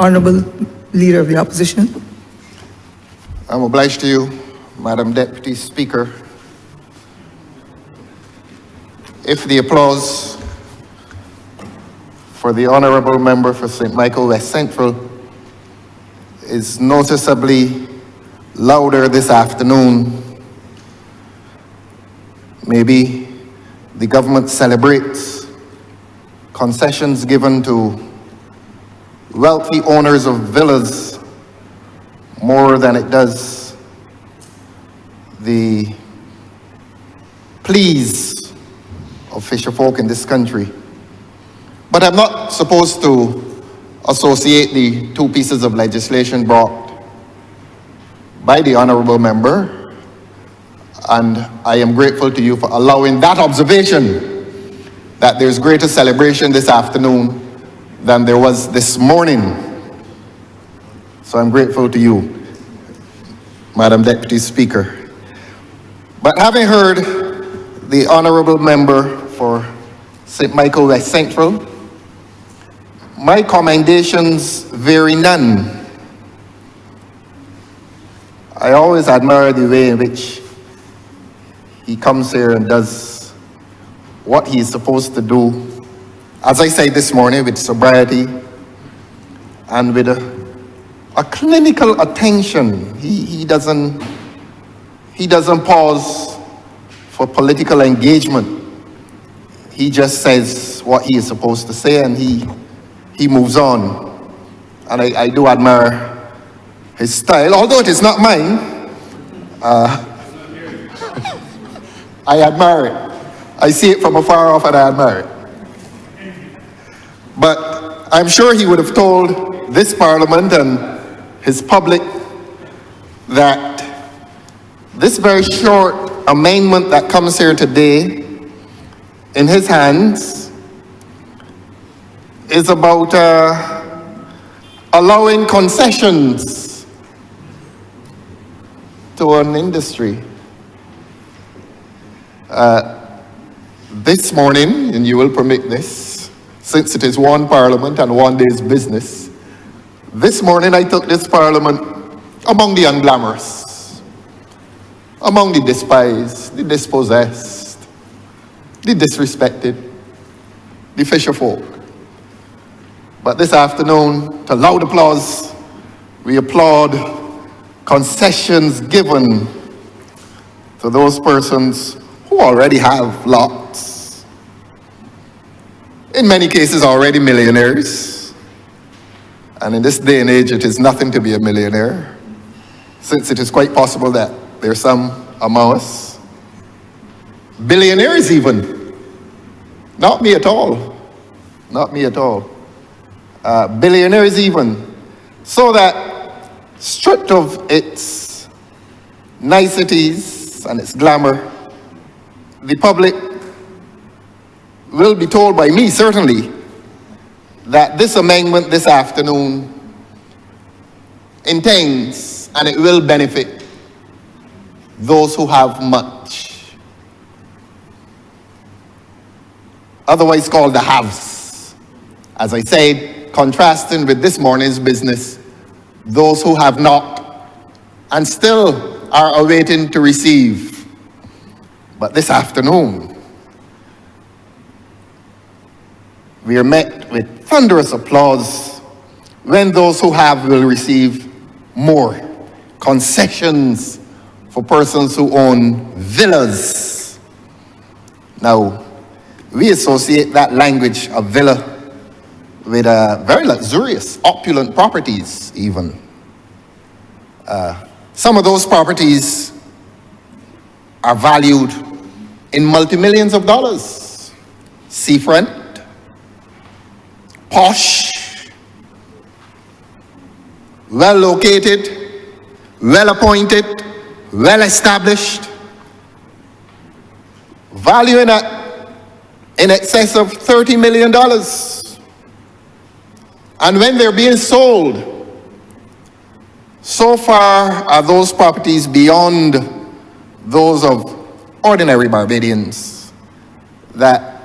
Honorable Leader of the Opposition. I'm obliged to you, Madam Deputy Speaker. If the applause for the Honourable Member for St. Michael West Central is noticeably louder this afternoon, maybe the government celebrates concessions given to wealthy owners of villas more than it does the pleas of fisherfolk in this country. But I'm not supposed to associate the two pieces of legislation brought by the Honourable Member, and I am grateful to you for allowing that observation, that there's greater celebration this afternoon than there was this morning. So I'm grateful to you, Madam Deputy Speaker. But having heard the Honourable Member for St. Michael West Central, my commendations vary none. I always admire the way in which he comes here and does what he is supposed to do, as I said this morning, with sobriety and with a clinical attention. He doesn't pause for political engagement. He just says what he is supposed to say, and he moves on. And I do admire his style, although it is not mine. I admire it. I see it from afar off and I admire it. But I'm sure he would have told this Parliament and his public that this very short amendment that comes here today in his hands is about allowing concessions to an industry. This morning, and you will permit this, since it is one Parliament and one day's business, this morning I took this Parliament among the unglamorous, among the despised, the dispossessed, the disrespected, the fisherfolk. But this afternoon, to loud applause, we applaud concessions given to those persons who already have lots. In many cases, already millionaires. And in this day and age, it is nothing to be a millionaire, since it is quite possible that there are some among us, billionaires even. Not me at all. Not me at all. Billionaires even. So that, stripped of its niceties and its glamour, the public will be told by me, certainly, that this amendment this afternoon intends and it will benefit those who have much, otherwise called the haves. As I said, contrasting with this morning's business, those who have not and still are awaiting to receive. But this afternoon, we are met with thunderous applause when those who have will receive more concessions for persons who own villas. Now, we associate that language of villa with very luxurious, opulent properties even. Some of those properties are valued in multi-millions of dollars. Seafront, posh, well located, well appointed, well established, valuing at in excess of $30 million. And when they're being sold, so far are those properties beyond those of ordinary Barbadians that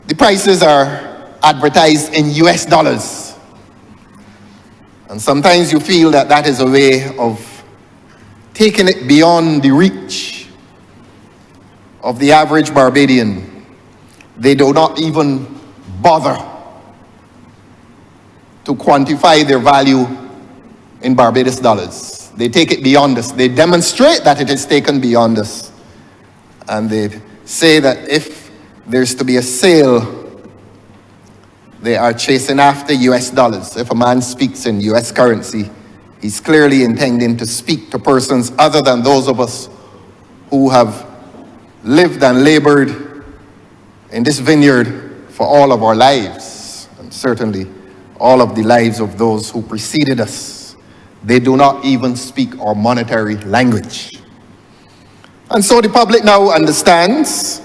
the prices are advertised in US dollars. And sometimes you feel that that is a way of taking it beyond the reach of the average Barbadian. They do not even bother to quantify their value in Barbados dollars. They take it beyond us. They demonstrate that it is taken beyond us. And they say that if there's to be a sale, they are chasing after US dollars. If a man speaks in US currency, he's clearly intending to speak to persons other than those of us who have lived and labored in this vineyard for all of our lives, and certainly all of the lives of those who preceded us. They do not even speak our monetary language. And so the public now understands,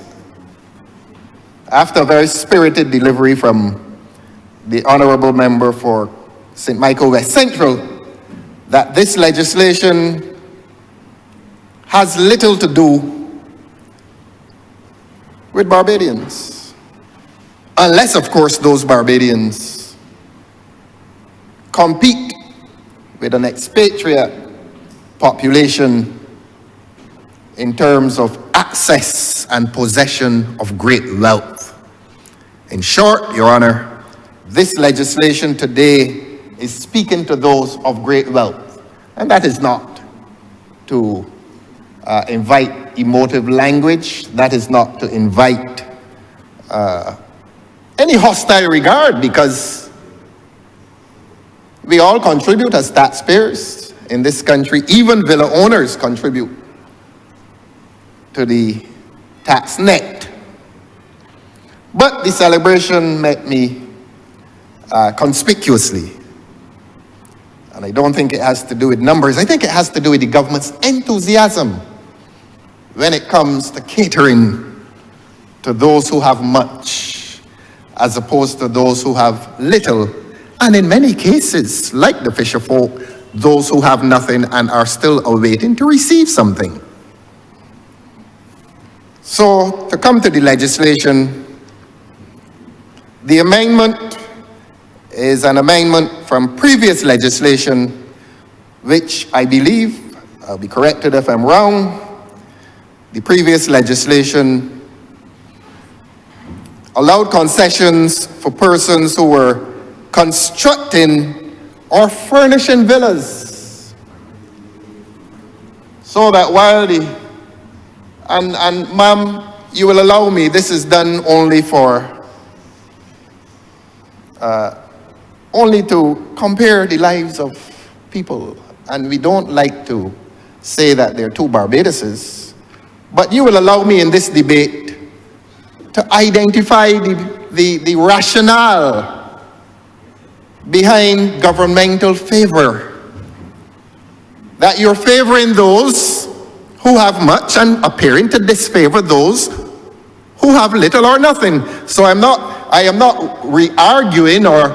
after a very spirited delivery from the honorable member for St. Michael West Central, that this legislation has little to do with Barbadians. Unless, of course, those Barbadians compete with an expatriate population in terms of access and possession of great wealth. In short, Your Honor, this legislation today is speaking to those of great wealth. And that is not to invite emotive language. That is not to invite any hostile regard, because we all contribute as taxpayers in this country. Even villa owners contribute to the tax net. But the celebration met me conspicuously. And I don't think it has to do with numbers. I think it has to do with the government's enthusiasm when it comes to catering to those who have much, as opposed to those who have little. And in many cases, like the fisher folk, those who have nothing and are still awaiting to receive something. So, to come to the legislation, the amendment is an amendment from previous legislation, which I believe, I'll be corrected if I'm wrong, the previous legislation allowed concessions for persons who were constructing or furnishing villas. So that while and ma'am, you will allow me, this is done only for only to compare the lives of people. And we don't like to say that they're two Barbadoses, but you will allow me in this debate to identify the rationale behind governmental favor. That you're favoring those who have much and appearing to disfavor those who have little or nothing. So I am not re-arguing or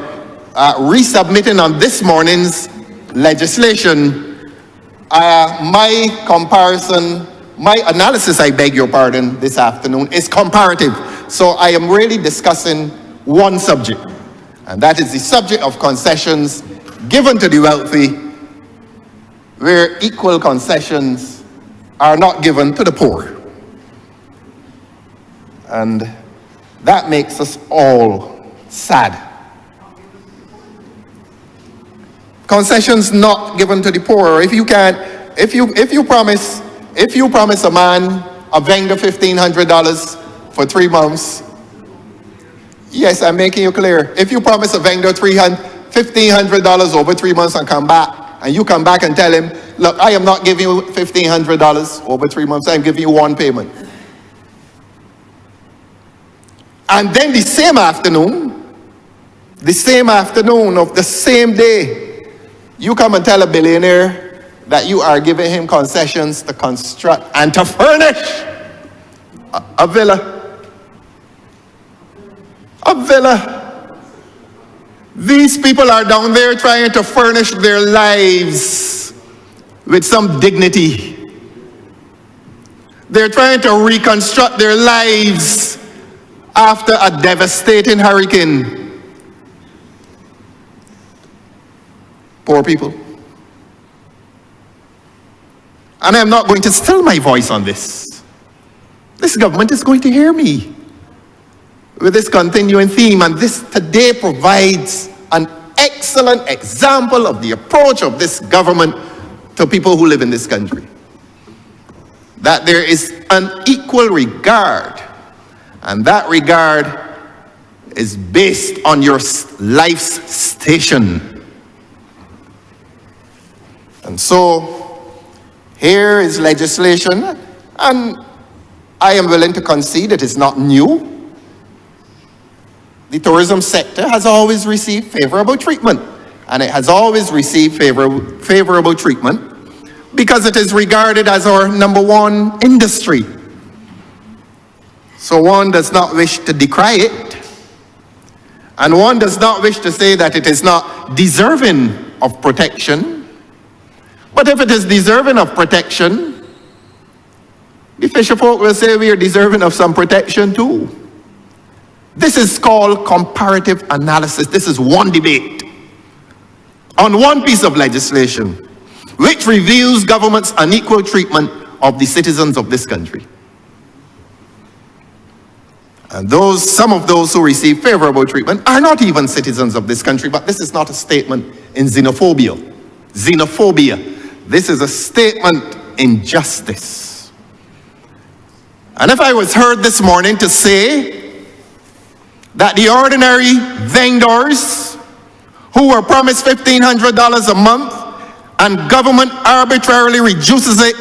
resubmitting on this morning's legislation. My comparison, my analysis, I beg your pardon, this afternoon is comparative. So I am really discussing one subject, and that is the subject of concessions given to the wealthy, where equal concessions are not given to the poor. And that makes us all sad. Concessions not given to the poor. If you promise a man, a vendor, $1,500 for 3 months, yes, I'm making you clear. If you promise a vendor $1,500 over 3 months and come back, and you come back and tell him, look, I am not giving you $1,500 over 3 months, I'm giving you one payment. And then the same afternoon of the same day, you come and tell a billionaire that you are giving him concessions to construct and to furnish a villa. A villa. These people are down there trying to furnish their lives with some dignity. They're trying to reconstruct their lives after a devastating hurricane. poor people. And I'm not going to still my voice on this. This government is going to hear me with this continuing theme, and this today provides an excellent example of the approach of this government to people who live in this country. That there is an equal regard, and that regard is based on your life's station. And so, here is legislation, and I am willing to concede it is not new. The tourism sector has always received favorable treatment, and it has always received favorable treatment because it is regarded as our #1 industry. So one does not wish to decry it, and one does not wish to say that it is not deserving of protection. But if it is deserving of protection, the fisher folk will say we are deserving of some protection too. This is called comparative analysis. This is one debate on one piece of legislation which reveals government's unequal treatment of the citizens of this country. And some of those who receive favorable treatment are not even citizens of this country, but this is not a statement in xenophobia. This is a statement in justice. And if I was heard this morning to say that the ordinary vendors who were promised $1,500 a month and government arbitrarily reduces it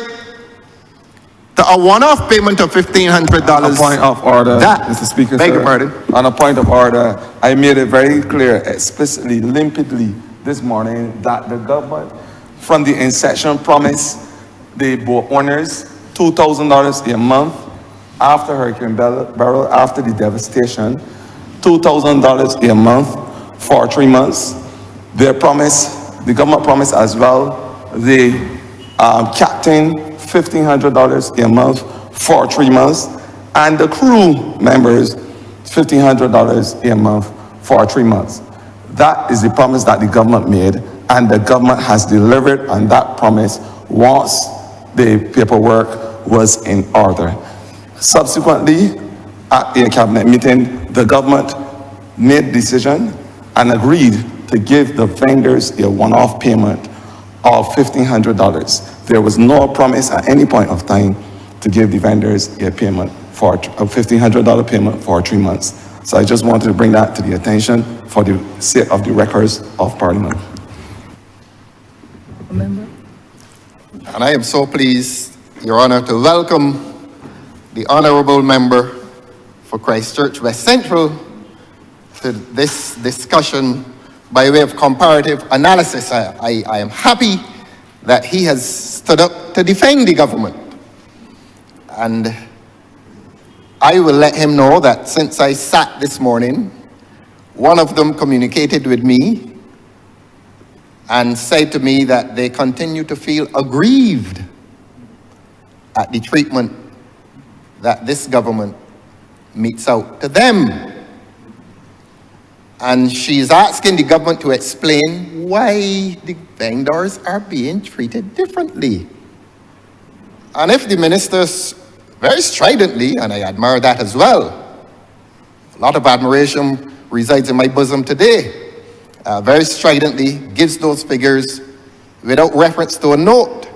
to a one-off payment of $1,500. On a point of order, Mr. Speaker, beg your pardon. On a point of order, I made it very clear, explicitly, limpidly this morning, that the government, from the inception, promised the boat owners $2,000 a month after Hurricane Beryl, after the devastation, $2,000 a month for 3 months. The government promised as well the captain $1,500 a month for 3 months, and the crew members $1,500 a month for 3 months. That is the promise that the government made, and the government has delivered on that promise once the paperwork was in order. Subsequently, at a cabinet meeting, the government made a decision and agreed to give the vendors a one-off payment of $1,500. There was no promise at any point of time to give the vendors a payment for a $1,500 payment for 3 months. So I just wanted to bring that to the attention for the sake of the records of Parliament. Member? And I am so pleased, Your Honor, to welcome the Honourable Member for Christchurch West Central to this discussion by way of comparative analysis. I am happy that he has stood up to defend the government. And I will let him know that since I sat this morning, one of them communicated with me and said to me that they continue to feel aggrieved at the treatment that this government metes out to them. And she's asking the government to explain why the vendors are being treated differently. And if the ministers very stridently, and I admire that as well, a lot of admiration resides in my bosom today, very stridently gives those figures without reference to a note,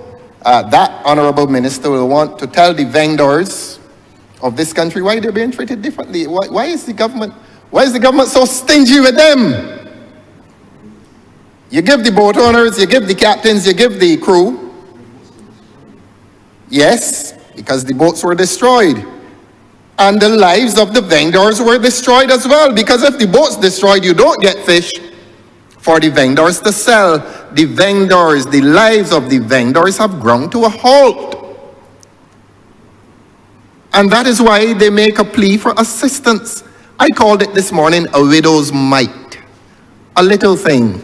that honourable minister will want to tell the vendors of this country why they're being treated differently. Why is the government so stingy with them? You give the boat owners, you give the captains, you give the crew. Yes, because the boats were destroyed. And the lives of the vendors were destroyed as well, because if the boat's destroyed, you don't get fish for the vendors to sell. The lives of the vendors have ground to a halt. And that is why they make a plea for assistance. I called it this morning a widow's mite, a little thing.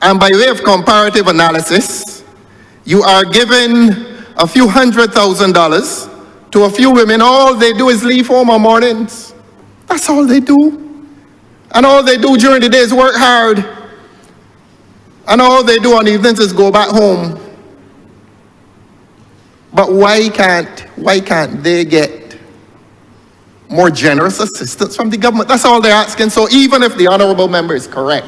And by way of comparative analysis, you are given a few $100,000 to a few women. All they do is leave home on mornings. That's all they do. And all they do during the day is work hard. And all they do on evenings is go back home. But why can't they get more generous assistance from the government? That's all they're asking. So even if the honorable member is correct,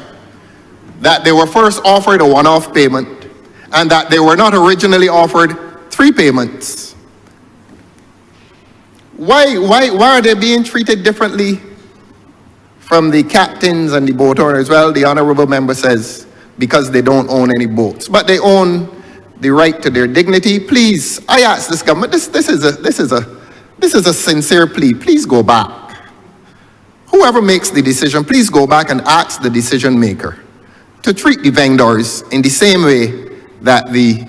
that they were first offered a one-off payment and that they were not originally offered 3 payments, why are they being treated differently from the captains and the boat owners? Well, the honorable member says because they don't own any boats, but they own the right to their dignity. Please, I ask this government, this is a sincere plea. Please go back. Whoever makes the decision, please go back and ask the decision maker to treat the vendors in the same way that the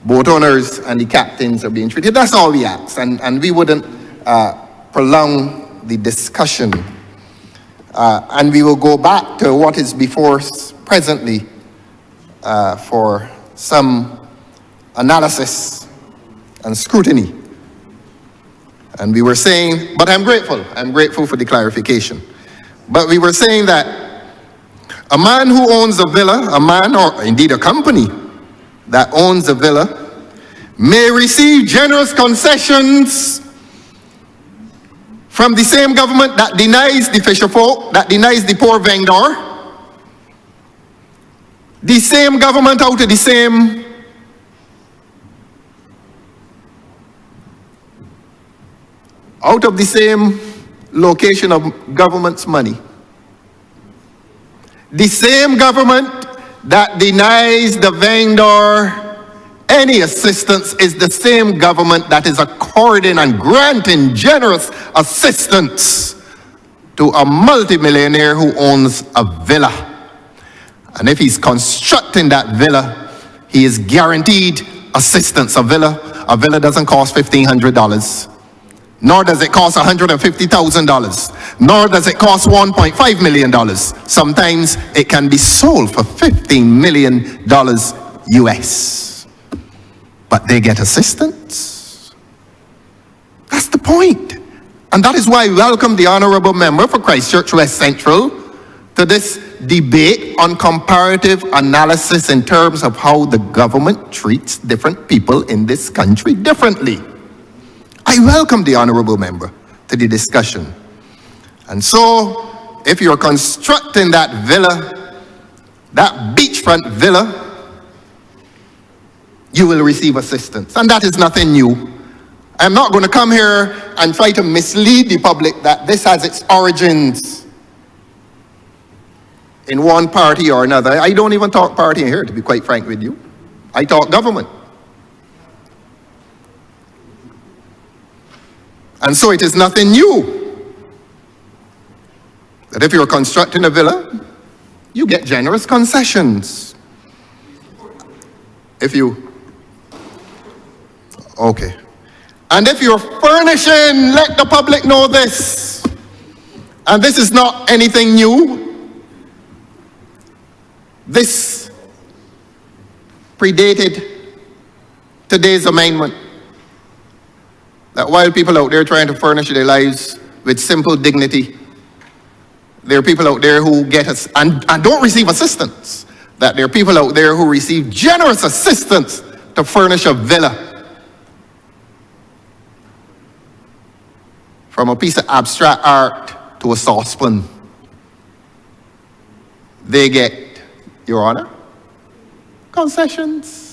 boat owners and the captains are being treated. That's all we ask, and we wouldn't prolong the discussion. And we will go back to what is before us presently for some analysis and scrutiny. And we were saying, but I'm grateful for the clarification. But we were saying that a man who owns a villa, a man or indeed a company that owns a villa, may receive generous concessions from the same government that denies the fisher folk, that denies the poor vendor. The same government out of the same location of government's money. The same government that denies the vendor any assistance is the same government that is according and granting generous assistance to a multimillionaire who owns a villa. And if he's constructing that villa, he is guaranteed assistance. A villa doesn't cost $1,500. Nor does it cost $150,000. Nor does it cost $1.5 million. Sometimes it can be sold for $15 million US. But they get assistance. That's the point. And that is why I welcome the honorable member for Christchurch West Central to this debate on comparative analysis in terms of how the government treats different people in this country differently. I welcome the honorable member to the discussion. And so, if you're constructing that villa, that beachfront villa, you will receive assistance. And that is nothing new. I'm not going to come here and try to mislead the public that this has its origins in one party or another. I don't even talk party here, to be quite frank with you. I talk government. And so it is nothing new that if you're constructing a villa, you get generous concessions. Okay. And if you're furnishing, let the public know this. And this is not anything new. This predated today's amendment. That while people out there trying to furnish their lives with simple dignity, there are people out there who get us and don't receive assistance. That there are people out there who receive generous assistance to furnish a villa. From a piece of abstract art to a saucepan, they get, Your Honor, concessions.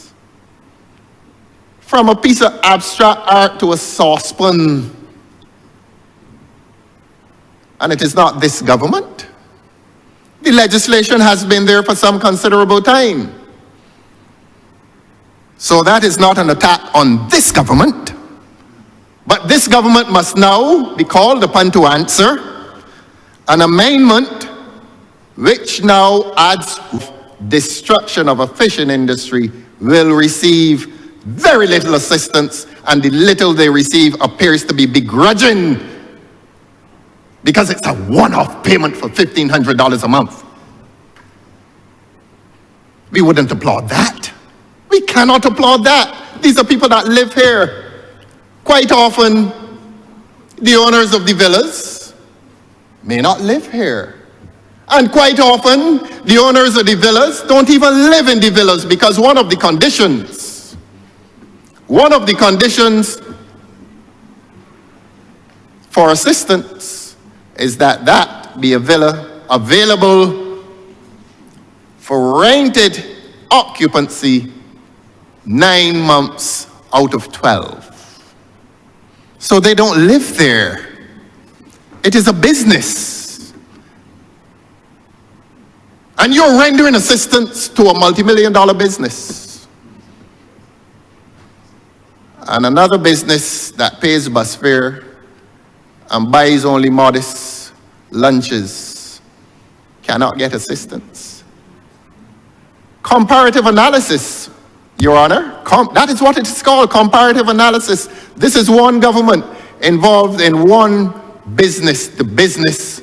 From a piece of abstract art to a saucepan. And it is not this government. The legislation has been there for some considerable time. So that is not an attack on this government. But this government must now be called upon to answer an amendment which now adds destruction of a fishing industry will receive very little assistance, and the little they receive appears to be begrudging because it's a one-off payment for $1,500 a month. We wouldn't applaud that. We cannot applaud that. These are people that live here. Quite often, the owners of the villas may not live here. And quite often, the owners of the villas don't even live in the villas because one of the conditions for assistance is that that be a villa available for rented occupancy 9 months out of 12. So they don't live there. It is a business. And you're rendering assistance to a multi-million-dollar business. And another business that pays bus fare and buys only modest lunches cannot get assistance. Comparative analysis, Your Honor. That is what it is called, comparative analysis. This is one government involved in one business, the business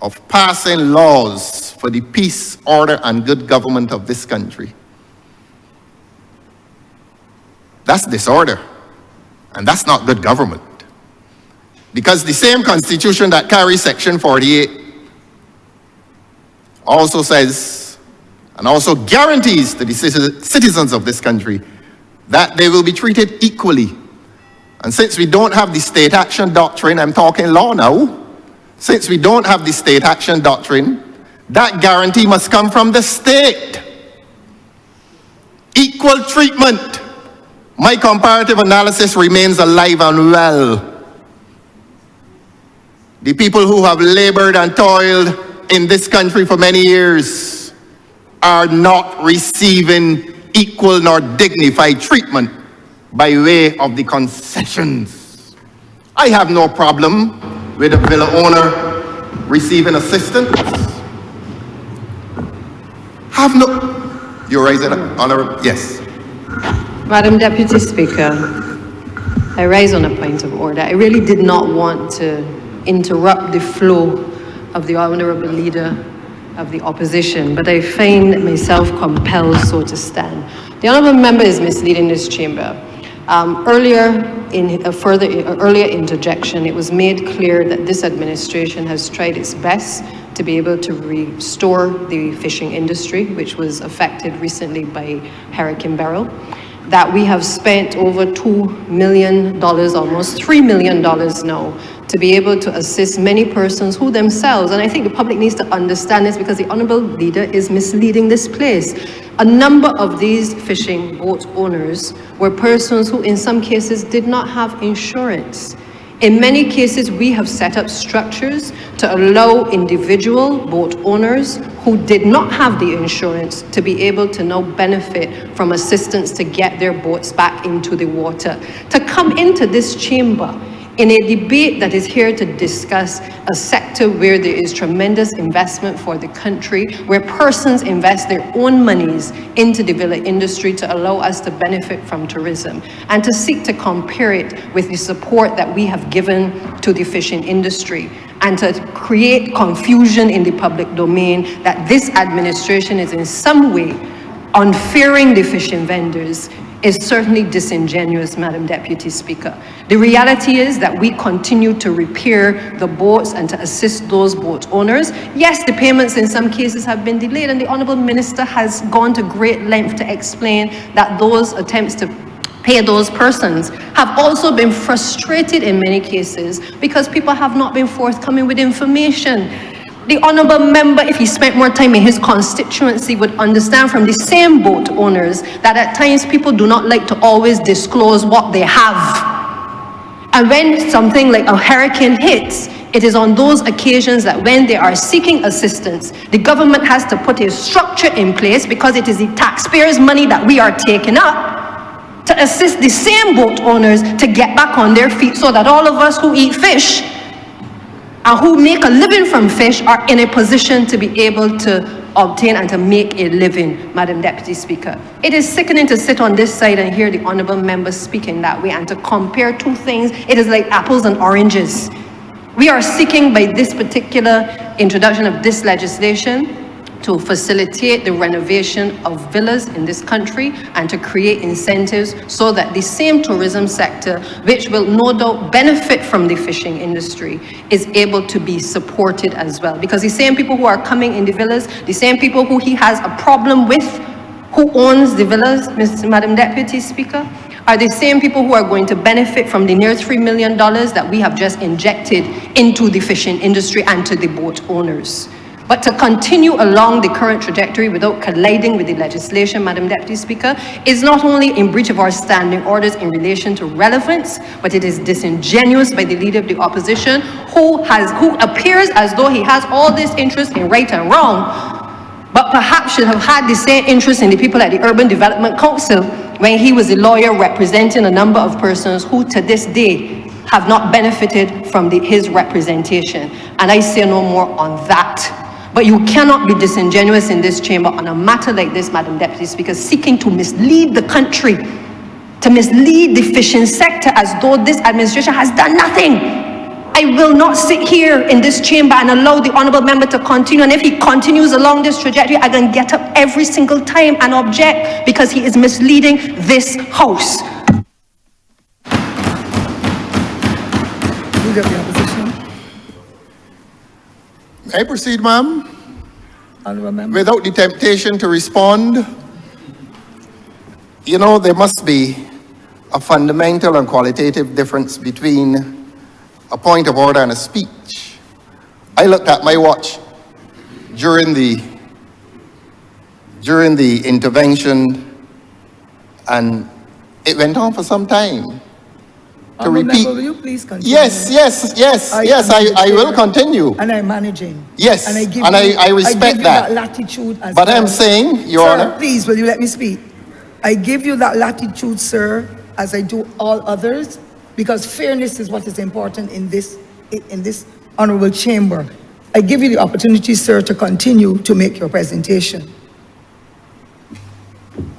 of passing laws for the peace, order, and good government of this country. That's disorder, and that's not good government. Because the same Constitution that carries Section 48 also says, and also guarantees to the citizens of this country that they will be treated equally. And since we don't have the state action doctrine, I'm talking law now, since we don't have the state action doctrine, that guarantee must come from the state. Equal treatment. My comparative analysis remains alive and well. The people who have labored and toiled in this country for many years are not receiving equal nor dignified treatment by way of the concessions. I have no problem with a villa owner receiving assistance. You're raising it, Honorable? Yes. Madam Deputy Speaker, I rise on a point of order. I really did not want to interrupt the flow of the Honorable Leader of the Opposition, but I find myself compelled so to stand. The Honorable Member is misleading this chamber. Earlier in a earlier interjection, it was made clear that this administration has tried its best to be able to restore the fishing industry, which was affected recently by Hurricane Beryl, that we have spent over $2 million, almost $3 million now, to be able to assist many persons who themselves, and I think the public needs to understand this because the Honourable Leader is misleading this place. A number of these fishing boat owners were persons who in some cases did not have insurance. In many cases, we have set up structures to allow individual boat owners who did not have the insurance to be able to now benefit from assistance to get their boats back into the water. To come into this chamber in a debate that is here to discuss a sector where there is tremendous investment for the country, where persons invest their own monies into the villa industry to allow us to benefit from tourism, and to seek to compare it with the support that we have given to the fishing industry, and to create confusion in the public domain that this administration is in some way unfairing the fishing vendors, is certainly disingenuous, Madam Deputy Speaker. The reality is that we continue to repair the boats and to assist those boat owners. Yes, the payments in some cases have been delayed, and the Honourable Minister has gone to great length to explain that those attempts to pay those persons have also been frustrated in many cases because people have not been forthcoming with information. The Honourable Member, if he spent more time in his constituency, would understand from the same boat owners that at times people do not like to always disclose what they have. And when something like a hurricane hits, it is on those occasions that when they are seeking assistance, the government has to put a structure in place, because it is the taxpayers' money that we are taking up, to assist the same boat owners to get back on their feet, so that all of us who eat fish and who make a living from fish are in a position to be able to obtain and to make a living, Madam Deputy Speaker. It is sickening to sit on this side and hear the Honourable Member speaking that way and to compare two things. It is like apples and oranges. We are seeking, by this particular introduction of this legislation, to facilitate the renovation of villas in this country and to create incentives so that the same tourism sector, which will no doubt benefit from the fishing industry, is able to be supported as well. Because the same people who are coming in the villas, the same people who he has a problem with, who owns the villas, Madam Deputy Speaker, are the same people who are going to benefit from the near $3 million that we have just injected into the fishing industry and to the boat owners. But to continue along the current trajectory without colliding with the legislation, Madam Deputy Speaker, is not only in breach of our standing orders in relation to relevance, but it is disingenuous by the Leader of the Opposition, who appears as though he has all this interest in right and wrong, but perhaps should have had the same interest in the people at the Urban Development Council when he was a lawyer representing a number of persons who to this day have not benefited from his representation. And I say no more on that. But you cannot be disingenuous in this chamber on a matter like this, Madam Deputy Speaker, seeking to mislead the country, to mislead the fishing sector as though this administration has done nothing. I will not sit here in this chamber and allow the honourable member to continue. And if he continues along this trajectory, I'm going to get up every single time and object because he is misleading this House. Leader of the Opposition. May I proceed, ma'am? Honourable member. Without the temptation to respond, you know, there must be a fundamental and qualitative difference between a point of order and a speech. I looked at my watch during the intervention, and it went on for some time. To Honourable repeat. member, will you please continue? I will continue. And I'm managing. Yes, and I give and you, I respect give you that. latitude as But well. I'm saying, Your Sir, Honor. please, will you let me speak? I give you that latitude, sir, as I do all others, because fairness is what is important in this honourable chamber. I give you the opportunity, sir, to continue to make your presentation.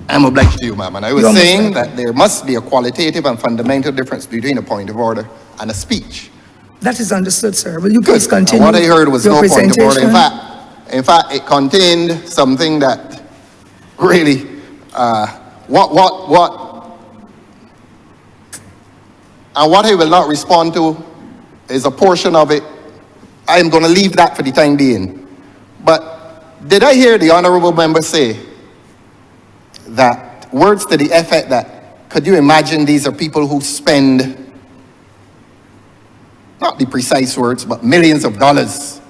I'm obliged to you, ma'am. And I was You're most saying welcome. that there must be a qualitative and fundamental difference between a point of order and a speech. That is understood, sir. Will you please And continue what I heard was your no point of order. presentation? In fact, it contained something that really, and what I will not respond to is a portion of it. I am going to leave that for the time being. But did I hear the honourable member say that words to the effect that, could you imagine these are people who spend, not the precise words, but millions of dollars,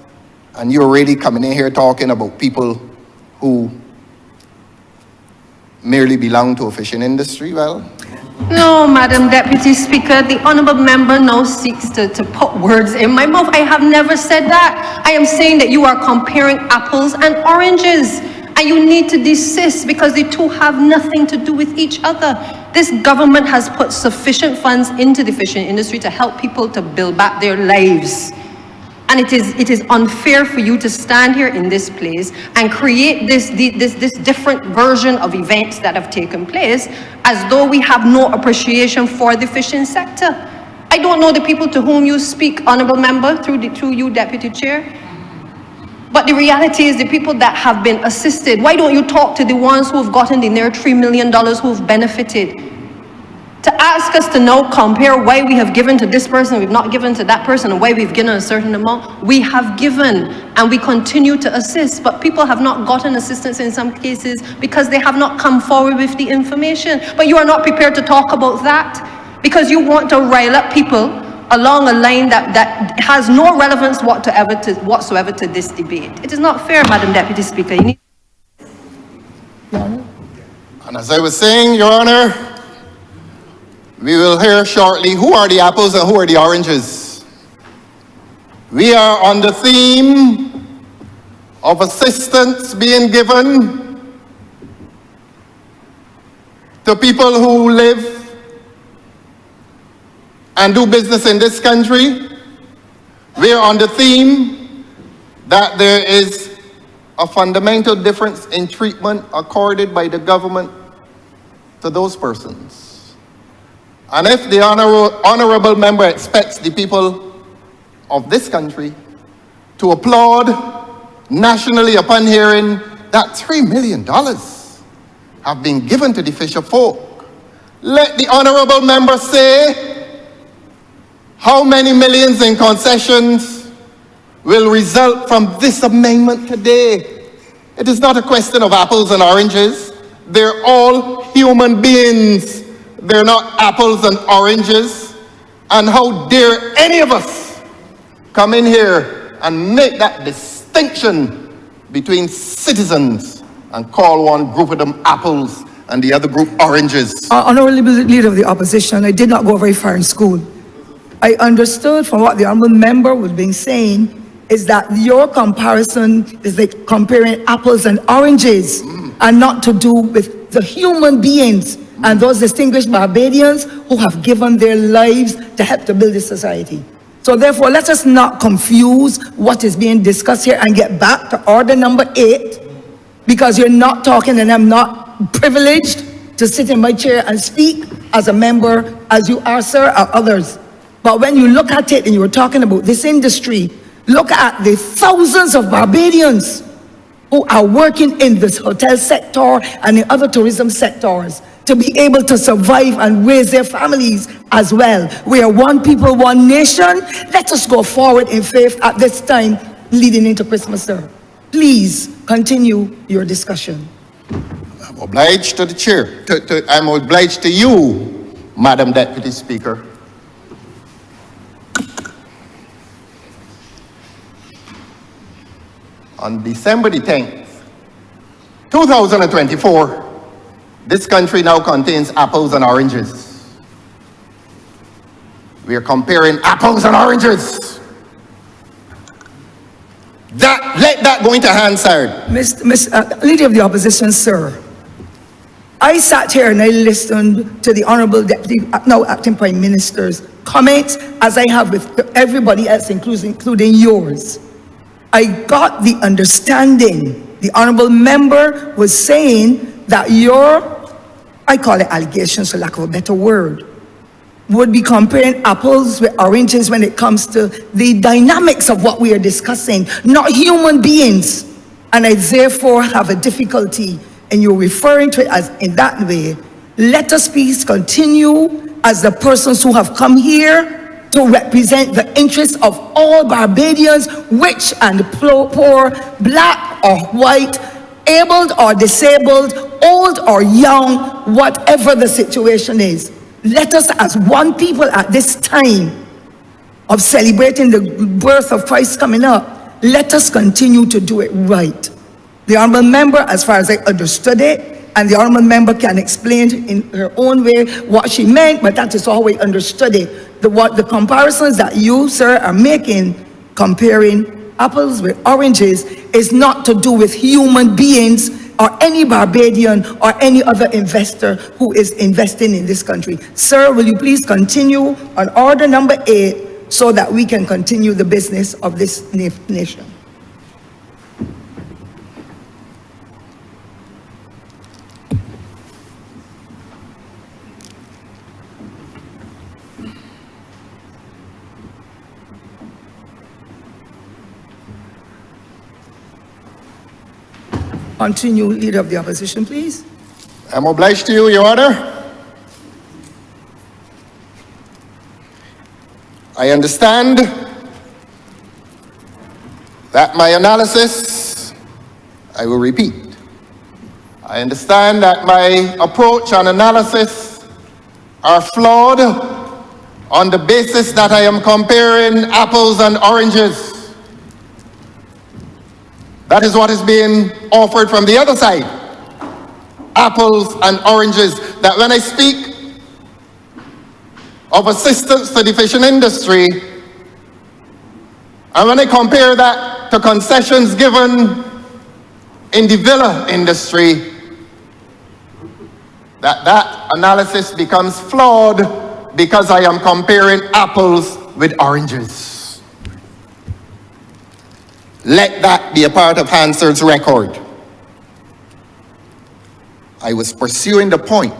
and you're really coming in here talking about people who merely belong to a fishing industry? Well, No, Madam Deputy Speaker, the honourable member now seeks to put words in my mouth. I have never said that. I am saying that you are comparing apples and oranges, and you need to desist because the two have nothing to do with each other. This government has put sufficient funds into the fishing industry to help people to build back their lives. And it is unfair for you to stand here in this place and create this different version of events that have taken place as though we have no appreciation for the fishing sector. I don't know the people to whom you speak, honourable member, through you, Deputy Chair. But the reality is the people that have been assisted, why don't you talk to the ones who have gotten the near $3 million who have benefited? To ask us to now compare why we have given to this person, we've not given to that person, and why we've given a certain amount, we have given and we continue to assist, but people have not gotten assistance in some cases because they have not come forward with the information. But you are not prepared to talk about that because you want to rile up people along a line that has no relevance whatsoever to this debate. It is not fair, Madam Deputy Speaker. You need. and as I was saying, Your Honor, we will hear shortly who are the apples and who are the oranges. We are on the theme of assistance being given to people who live and do business in this country. We are on the theme that there is a fundamental difference in treatment accorded by the government to those persons. And if the honourable member expects the people of this country to applaud nationally upon hearing that $3 million have been given to the fisher folk. Let the honorable member say how many millions in concessions will result from this amendment today. It is not a question of apples and oranges. They're all human beings. They're not apples and oranges. And how dare any of us come in here and make that distinction between citizens and call one group of them apples and the other group oranges. Honorable Leader of the Opposition, I did not go very far in school. I understood from what the honorable member was being saying is that your comparison is like comparing apples and oranges and not to do with the human beings and those distinguished Barbadians who have given their lives to help to build this society. So therefore, let us not confuse what is being discussed here and get back to order number 8, because you're not talking and I'm not privileged to sit in my chair and speak as a member as you are, sir, or others. But when you look at it and you were talking about this industry, look at the thousands of Barbadians who are working in this hotel sector and in other tourism sectors to be able to survive and raise their families as well. We are one people, one nation. Let us go forward in faith at this time leading into Christmas, sir. Please continue your discussion. I'm obliged to the chair. I'm obliged to you, Madam Deputy Speaker. On December the 10th, 2024, this country now contains apples and oranges. We are comparing apples and oranges. Let that go into Hansard. Leader of the Opposition, sir, I sat here and I listened to the Honorable Deputy, now Acting Prime Minister's comments, as I have with everybody else, including yours. I got the understanding the honorable member was saying that your, I call it allegations for lack of a better word, would be comparing apples with oranges when it comes to the dynamics of what we are discussing, not human beings. And I therefore have a difficulty in you referring to it as in that way. Let us please continue as the persons who have come here to represent the interests of all Barbadians, rich and poor, black or white, abled or disabled, old or young, whatever the situation is. Let us as one people at this time of celebrating the birth of Christ coming up, let us continue to do it right. The honorable member, as far as I understood it, and the honorable member can explain in her own way what she meant, but that is how we understood it. The comparisons that you, sir, are making, comparing apples with oranges, is not to do with human beings or any Barbadian or any other investor who is investing in this country. Sir, will you please continue on order number 8 so that we can continue the business of this nation? Continue, Leader of the Opposition, please. I'm obliged to you, Your Honor. I understand that my analysis, I will repeat. I understand that my approach and analysis are flawed on the basis that I am comparing apples and oranges. That is what is being offered from the other side. Apples and oranges. That when I speak of assistance to the fishing industry, and when I compare that to concessions given in the villa industry, that analysis becomes flawed because I am comparing apples with oranges. Let that be a part of Hansard's record. I was pursuing the point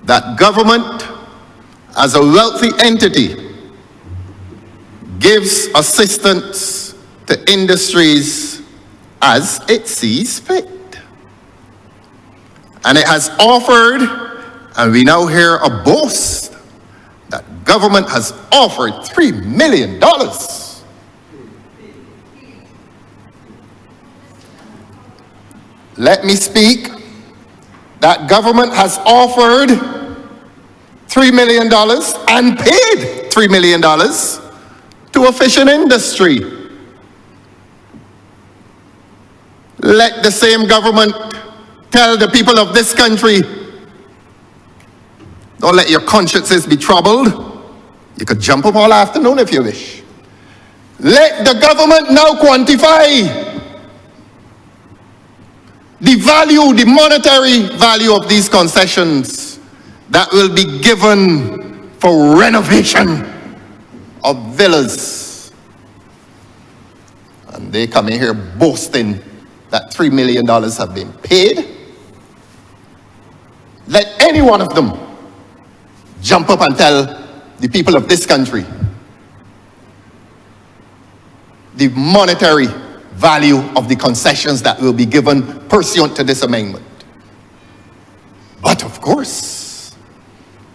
that government, as a wealthy entity, gives assistance to to industries as it sees fit. And it has offered, and we now hear a boast, that government has offered $3 million. Let me speak. That government has offered $3 million and paid $3 million to a fishing industry. Let the same government tell the people of this country, don't let your consciences be troubled. You could jump up all afternoon if you wish. Let the government now quantify the value, the monetary value of these concessions that will be given for renovation of villas. And they come in here boasting that $3 million have been paid. Let any one of them jump up and tell the people of this country the monetary value of the concessions that will be given pursuant to this amendment. But of course,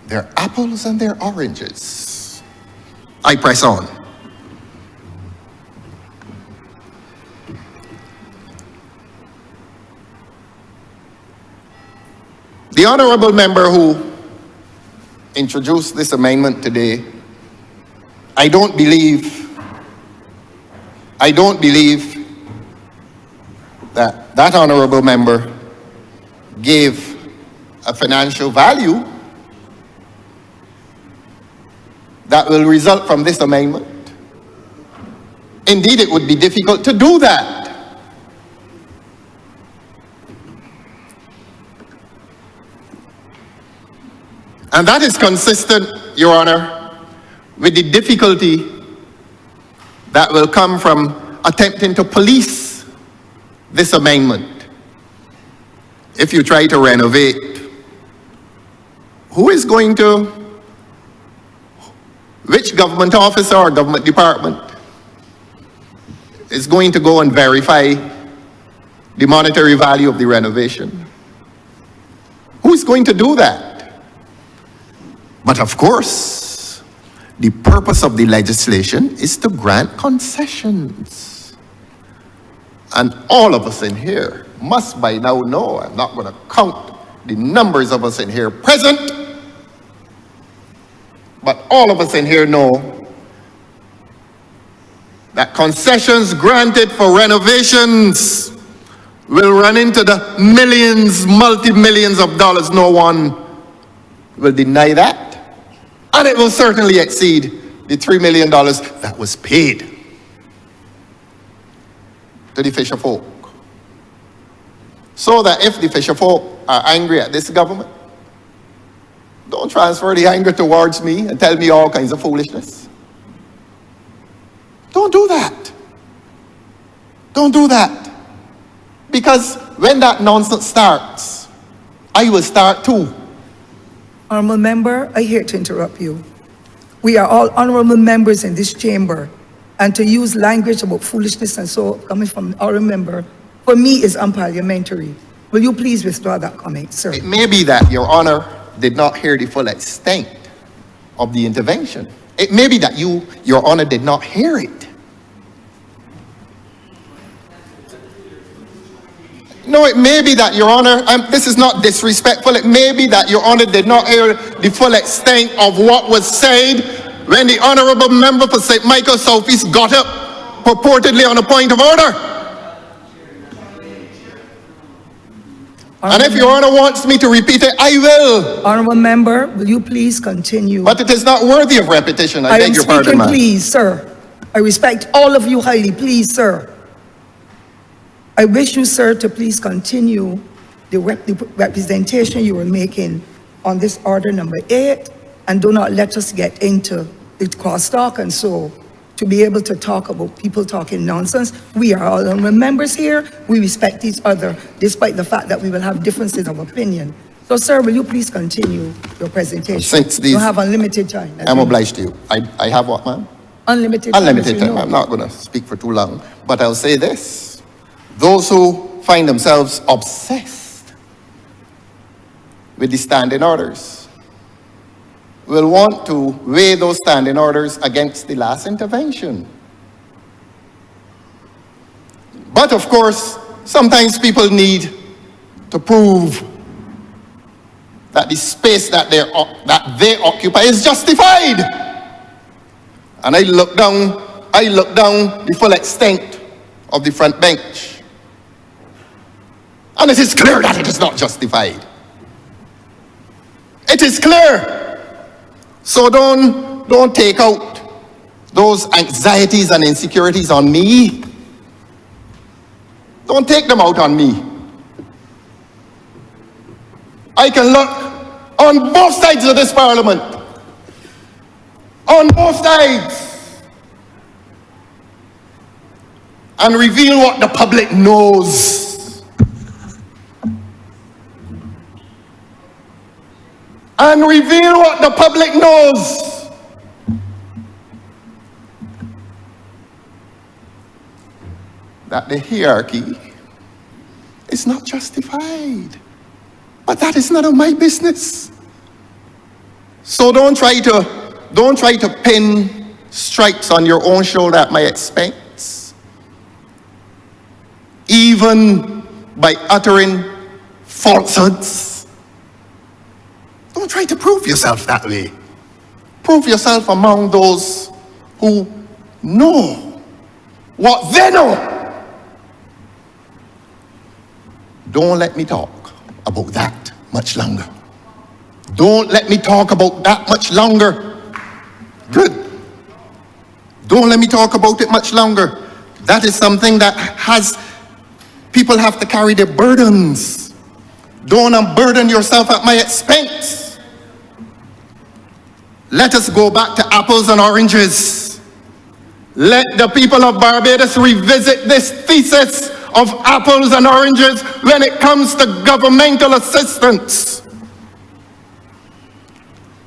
they're apples and they're oranges. I press on. The honorable member who introduced this amendment today, I don't believe that honorable member gave a financial value that will result from this amendment. Indeed, it would be difficult to do that. And that is consistent, Your Honor, with the difficulty that will come from attempting to police this amendment. If you try to renovate, which government officer or government department is going to go and verify the monetary value of the renovation? Who is going to do that? But of course, the purpose of the legislation is to grant concessions. And all of us in here must by now know, I'm not going to count the numbers of us in here present, but all of us in here know that concessions granted for renovations will run into the millions, multi-millions of dollars. No one will deny that. And it will certainly exceed the $3 million that was paid to the fisher folk. So that if the fisher folk are angry at this government, don't transfer the anger towards me and tell me all kinds of foolishness. Don't do that. Don't do that. Because when that nonsense starts, I will start too. Honorable member, I hate to interrupt you. We are all honorable members in this chamber, and to use language about foolishness and so coming from an honorable member, for me is unparliamentary. Will you please withdraw that comment, sir? It may be that Your Honor did not hear the full extent of the intervention. It may be that Your Honor did not hear it. No, it may be that Your Honor, this is not disrespectful, it may be that Your Honor did not hear the full extent of what was said when the honorable member for St. Michael Southeast got up purportedly on a point of order. And if Your Honor wants me to repeat it, I will. Honorable member, will you please continue? But it is not worthy of repetition. I beg your pardon, am ma'am. speaking, please, sir. I respect all of you highly, please, sir. I wish you, sir, to please continue the representation you were making on this order number 8, and do not let us get into the crosstalk and so to be able to talk about people talking nonsense. We are all members here. We respect each other, despite the fact that we will have differences of opinion. So, sir, will you please continue your presentation? Since these, you have unlimited time. I'm obliged to you. I have what, ma'am? Unlimited time. Unlimited as we time. know. I'm not going to speak for too long, but I'll say this. Those who find themselves obsessed with the standing orders will want to weigh those standing orders against the last intervention. But of course, sometimes people need to prove that the space that they occupy is justified. And I look down the full extent of the front bench. And it is clear that it is not justified. It is clear. So don't take out those anxieties and insecurities on me. Don't take them out on me. I can look on both sides of this parliament. On both sides. And reveal what the public knows. And reveal what the public knows. That the hierarchy is not justified. But that is none of my business. So don't try to pin stripes on your own shoulder at my expense. Even by uttering falsehoods. Don't try to prove yourself that way. Prove yourself among those who know what they know. Don't let me talk about that much longer. Don't let me talk about that much longer. Good. Don't let me talk about it much longer. That is something that people have to carry their burdens. Don't unburden yourself at my expense. Let us go back to apples and oranges. Let the people of Barbados revisit this thesis of apples and oranges when it comes to governmental assistance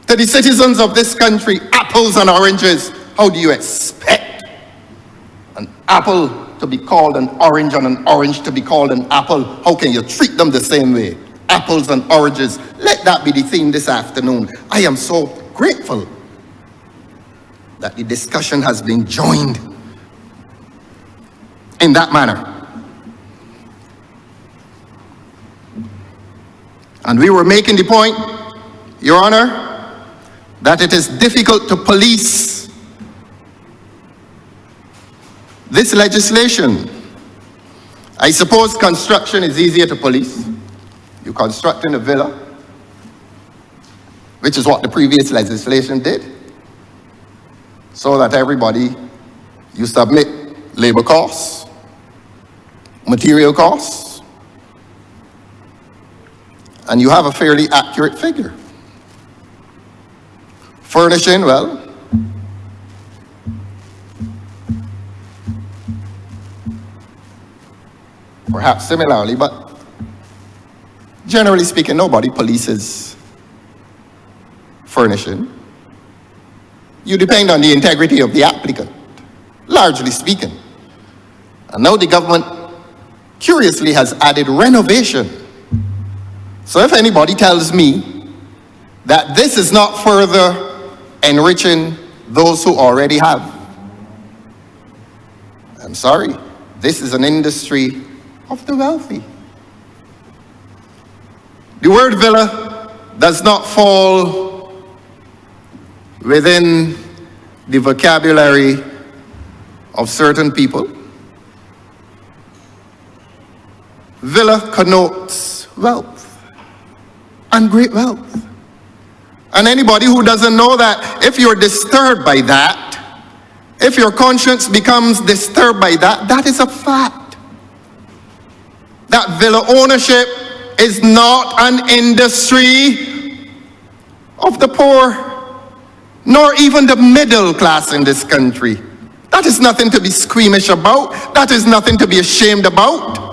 to the citizens of this country. Apples and oranges. How do you expect an apple to be called an orange and an orange to be called an apple? How can you treat them the same way? Apples and oranges. Let that be the theme this afternoon. I am so grateful that the discussion has been joined in that manner. And we were making the point, Your Honor, that it is difficult to police this legislation. I suppose construction is easier to police. You construct in a villa, which is what the previous legislation did, so that everybody, you submit labor costs, material costs, and you have a fairly accurate figure. Furnishing, well, perhaps similarly, but generally speaking, nobody polices furnishing. You depend on the integrity of the applicant, largely speaking. And now the government, curiously, has added renovation. So if anybody tells me that this is not further enriching those who already have, I'm sorry, this is an industry of the wealthy. The word villa does not fall within the vocabulary of certain people. Villa connotes wealth. And great wealth. And anybody who doesn't know that, if you're disturbed by that, if your conscience becomes disturbed by that, that is a fact. That villa ownership is not an industry of the poor, nor even the middle class in this country. That is nothing to be squeamish about. That is nothing to be ashamed about.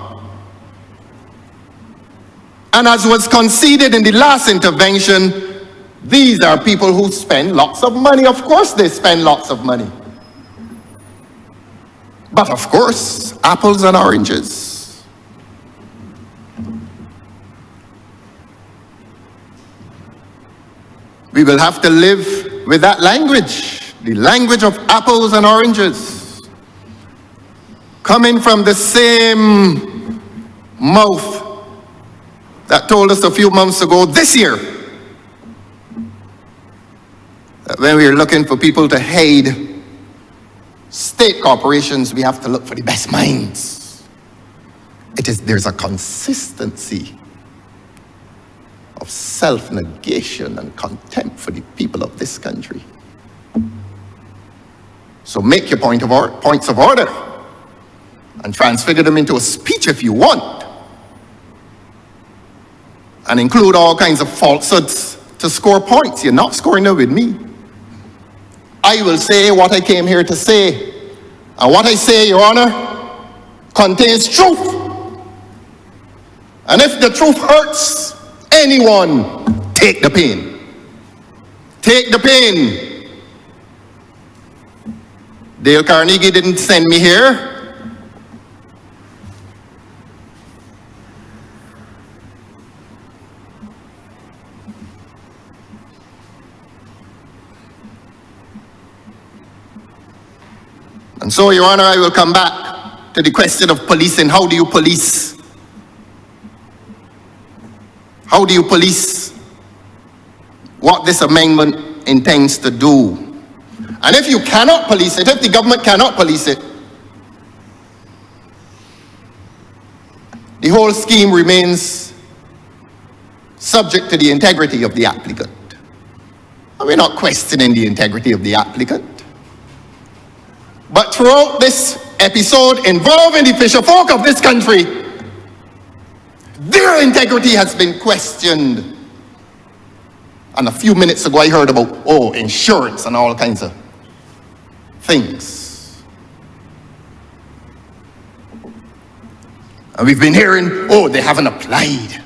And as was conceded in the last intervention, these are people who spend lots of money. Of course they spend lots of money. But of course, apples and oranges. We will have to live with that language, the language of apples and oranges, coming from the same mouth that told us a few months ago this year that when we are looking for people to head state corporations, we have to look for the best minds. There's a consistency of self-negation and contempt for the people of this country. So make your points of order and transfigure them into a speech if you want, and include all kinds of falsehoods to score points. You're not scoring them with me. I will say what I came here to say, and what I say, Your Honor, contains truth. And if the truth hurts anyone, take the pain. Take the pain. Dale Carnegie didn't send me here. And so, Your Honor, I will come back to the question of policing. How do you police? How do you police what this amendment intends to do? And if you cannot police it, if the government cannot police it, the whole scheme remains subject to the integrity of the applicant. And we're not questioning the integrity of the applicant. But throughout this episode involving the fisher folk of this country, their integrity has been questioned. And a few minutes ago I heard about, insurance and all kinds of things. And we've been hearing, they haven't applied.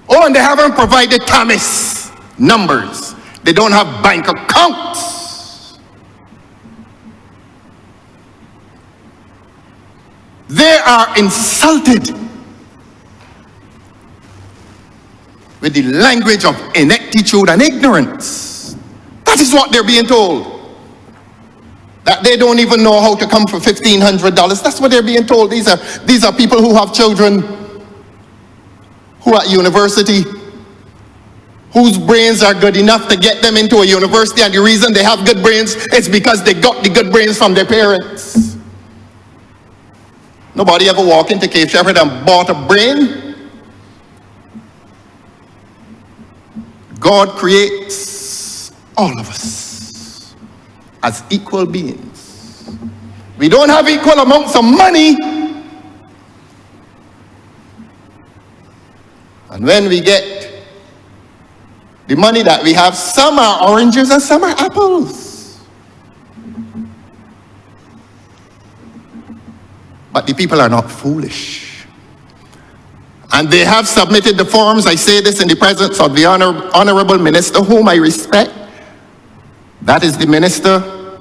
And they haven't provided TAMIS numbers. They don't have bank accounts. They are insulted with the language of ineptitude and ignorance. That is what they're being told. That they don't even know how to come for $1,500. That's what they're being told. These are people who have children who are at university, whose brains are good enough to get them into a university, and the reason they have good brains is because they got the good brains from their parents. Nobody ever walked into Cape Shepherd and bought a brain. God creates all of us as equal beings. We don't have equal amounts of money. And when we get the money that we have, some are oranges and some are apples. But the people are not foolish. And they have submitted the forms. I say this in the presence of the Honorable Minister, whom I respect. That is the Minister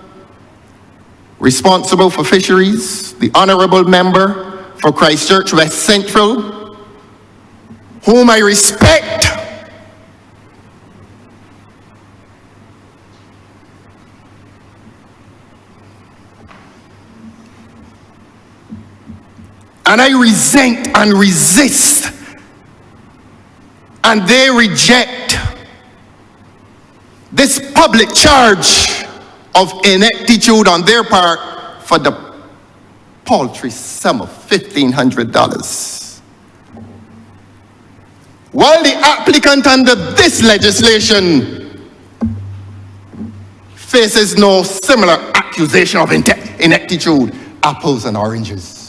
responsible for fisheries, the Honorable Member for Christchurch West Central, whom I respect. And I resent and resist, and they reject this public charge of ineptitude on their part for the paltry sum of $1,500. While the applicant under this legislation faces no similar accusation of ineptitude, apples and oranges.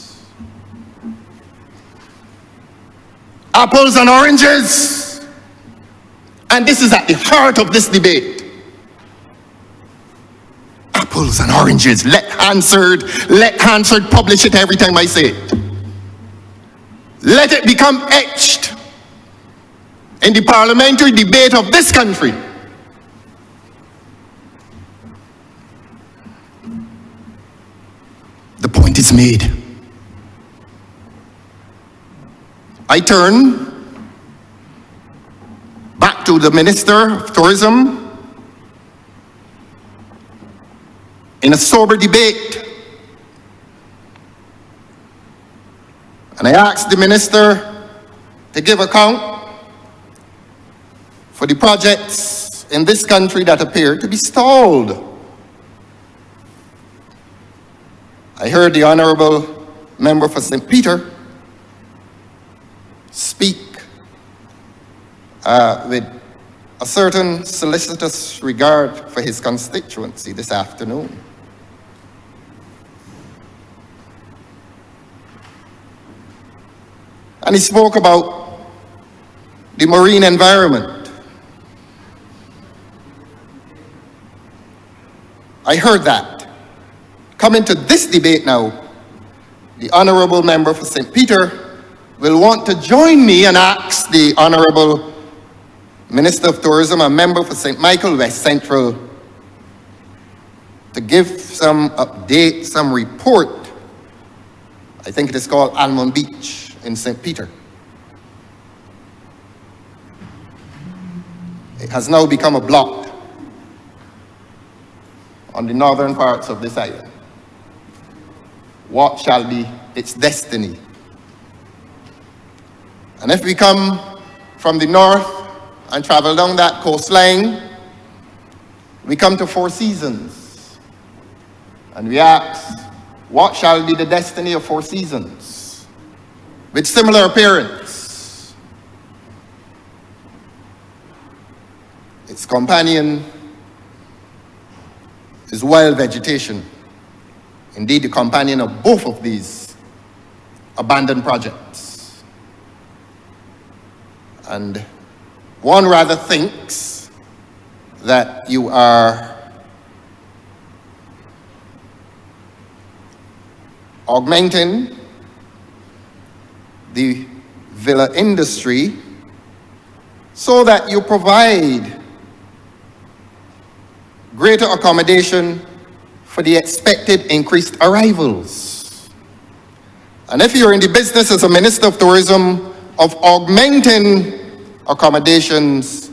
Apples and oranges. And this is at the heart of this debate. Apples and oranges. Let Hansard publish it every time I say it. Let it become etched in the parliamentary debate of this country. appointment is made. I turn back to the Minister of Tourism in a sober debate. And I asked the minister to give account for the projects in this country that appear to be stalled. I heard the Honourable Member for St. Peter speak with a certain solicitous regard for his constituency this afternoon. And he spoke about the marine environment. I heard that. Coming to this debate now, the Honourable Member for St. Peter will want to join me and ask the Honourable Minister of Tourism and Member for St. Michael West Central to give some update, some report. I think it is called Almond Beach in St. Peter. It has now become a blot on the northern parts of this island. What shall be its destiny? And if we come from the north and travel down that coastline, we come to Four Seasons. And we ask, what shall be the destiny of Four Seasons? With similar appearance. Its companion is wild vegetation. Indeed, the companion of both of these abandoned projects. And one rather thinks that you are augmenting the villa industry so that you provide greater accommodation for the expected increased arrivals. And if you're in the business as a Minister of Tourism of augmenting accommodations,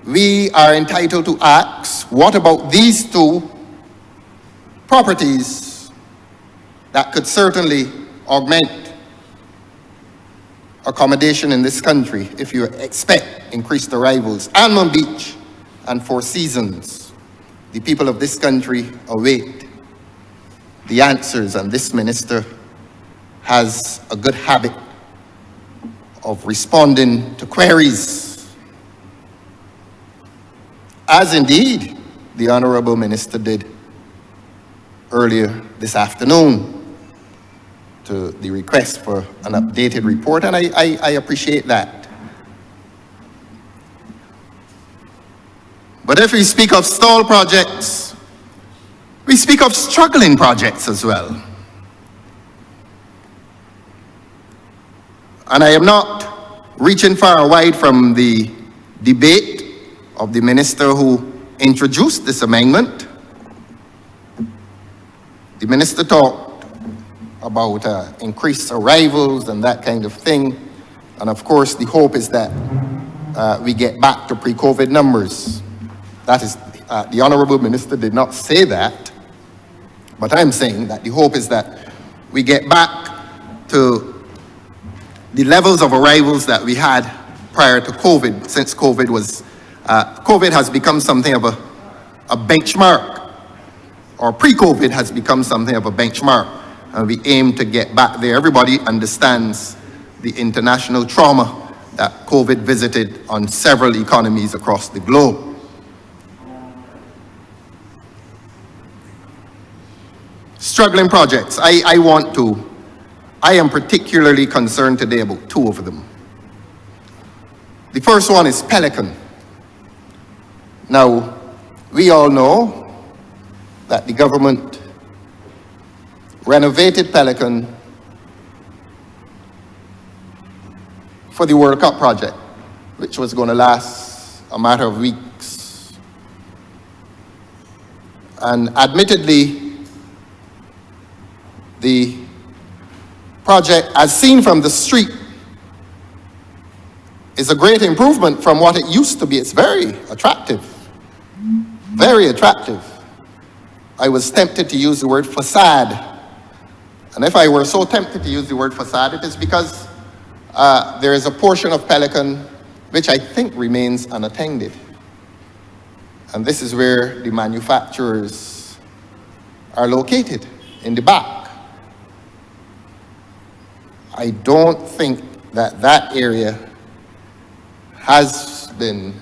we are entitled to ask, what about these two properties that could certainly augment accommodation in this country if you expect increased arrivals? Almond Beach and Four Seasons. The people of this country await the answers, and this minister has a good habit of responding to queries, as indeed the Honourable Minister did earlier this afternoon to the request for an updated report, and I appreciate that. But if we speak of stalled projects, we speak of struggling projects as well. And I am not reaching far or wide from the debate of the minister who introduced this amendment. The minister talked about increased arrivals and that kind of thing. And of course, the hope is that we get back to pre-COVID numbers. That is, the Honourable Minister did not say that, but I'm saying that the hope is that we get back to the levels of arrivals that we had prior to COVID, since COVID has become something of a benchmark, or pre-COVID has become something of a benchmark, and we aim to get back there. Everybody understands the international trauma that COVID visited on several economies across the globe. Struggling projects. I am particularly concerned today about two of them. The first one is Pelican. Now, we all know that the government renovated Pelican for the World Cup project, which was going to last a matter of weeks. And admittedly, the project, as seen from the street, is a great improvement from what it used to be. It's very attractive. Very attractive. I was tempted to use the word facade. And if I were so tempted to use the word facade, it is because there is a portion of Pelican which I think remains unattended. And this is where the manufacturers are located, in the back. I don't think that that area has been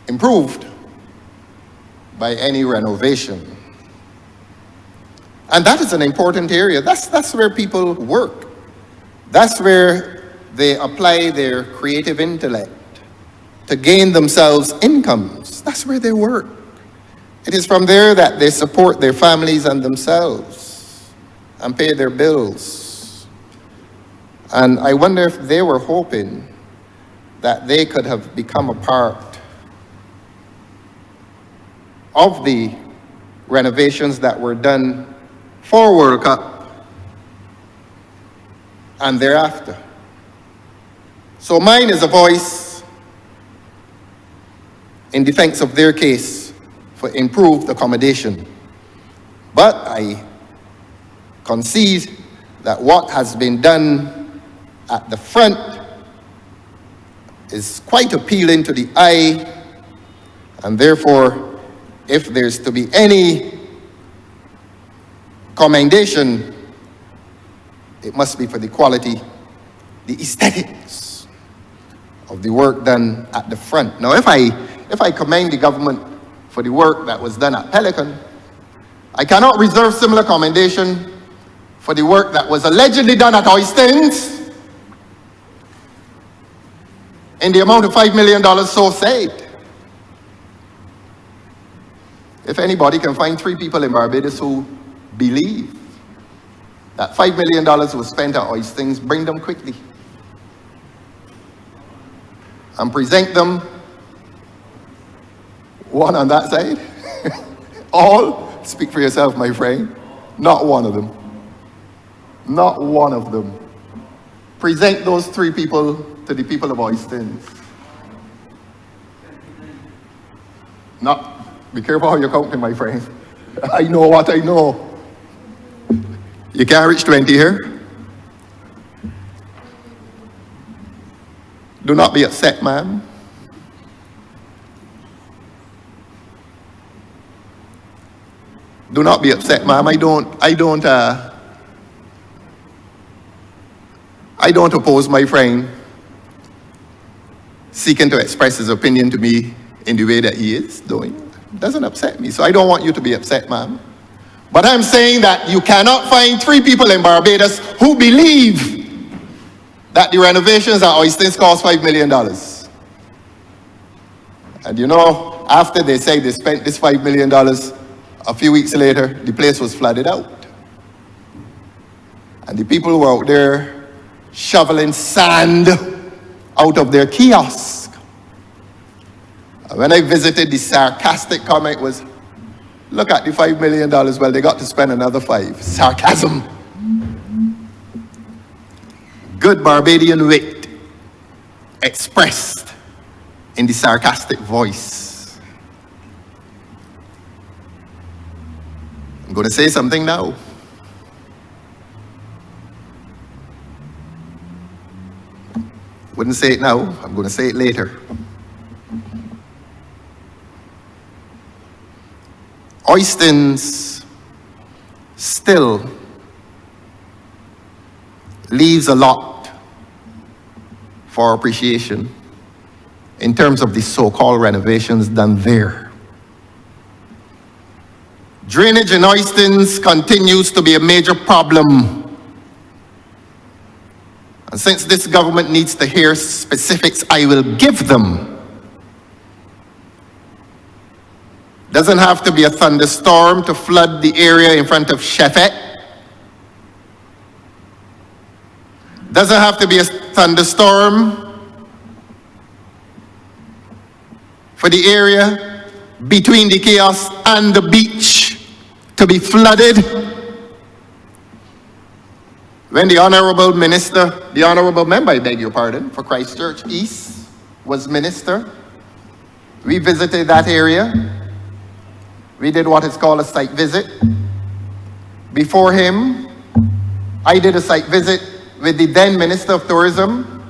improved by any renovation. And that is an important area. That's where people work. That's where they apply their creative intellect to gain themselves incomes. That's where they work. It is from there that they support their families and themselves and pay their bills. And I wonder if they were hoping that they could have become a part of the renovations that were done for World Cup and thereafter. So mine is a voice in defense of their case for improved accommodation. But I concede that what has been done at the front is quite appealing to the eye, and therefore, if there's to be any commendation, it must be for the quality, the aesthetics of the work done at the front. Now, if I commend the government for the work that was done at Pelican, I cannot reserve similar commendation for the work that was allegedly done at Oistins in the amount of $5 million so saved. If anybody can find 3 people in Barbados who believe that $5 million was spent at Oistins, bring them quickly and present them, one on that side. All, speak for yourself, my friend. Not one of them. Not one of them. Present those 3 people to the people of Oistins. Not, be careful how you're counting, my friend. I know what I know. You can't reach 20 here. Do not be upset, ma'am. Do not be upset, ma'am. I don't oppose my friend seeking to express his opinion to me in the way that he is doing. It doesn't upset me, so I don't want you to be upset, ma'am. But I'm saying that you cannot find 3 people in Barbados who believe that the renovations at Oistins cost $5 million. And you know, after they say they spent this $5 million, a few weeks later, the place was flooded out. And the people were out there shoveling sand out of their kiosk. And when I visited, the sarcastic comment was, look at the $5 million, well, they got to spend another 5. Sarcasm. Good Barbadian wit expressed in the sarcastic voice. I'm going to say something now. Wouldn't say it now, I'm going to say it later. Oistins still leaves a lot for appreciation in terms of the so-called renovations done there. Drainage in Oistins continues to be a major problem. And since this government needs to hear specifics, I will give them. Doesn't have to be a thunderstorm to flood the area in front of Shefet. Doesn't have to be a thunderstorm for the area between the kiosk and the beach to to be flooded when the honorable member, I beg your pardon, for Christchurch East was minister. We visited that area. We did what is called a site visit. Before him, I did a site visit with the then Minister of Tourism,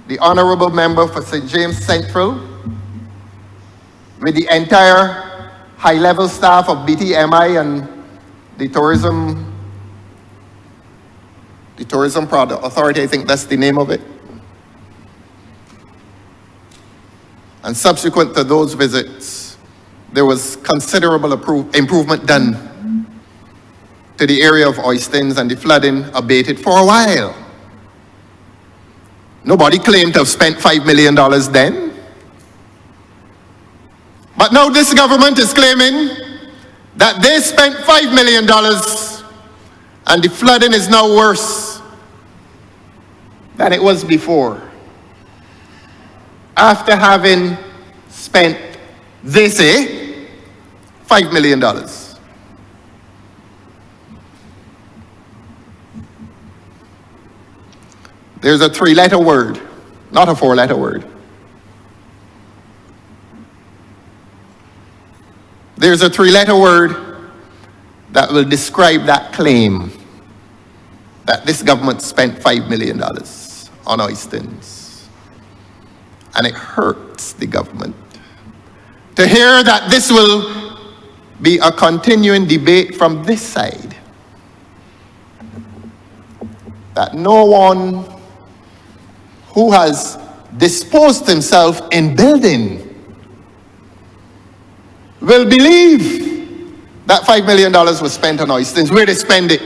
the honorable member for St. James Central, with the entire high-level staff of BTMI and the Tourism Product Authority, I think that's the name of it. And subsequent to those visits, there was considerable improvement done to the area of Oistins, and the flooding abated for a while. Nobody claimed to have spent $5 million then. But now this government is claiming that they spent $5 million and the flooding is now worse than it was before. After having spent, they say, $5 million. There's a 3-letter word, not a 4-letter word. There's a 3-letter word that will describe that claim that this government spent $5 million on Oistins. And it hurts the government to hear that this will be a continuing debate from this side. That no one who has disposed himself in building will believe that $5 million was spent on Oistins. Where did they spend it?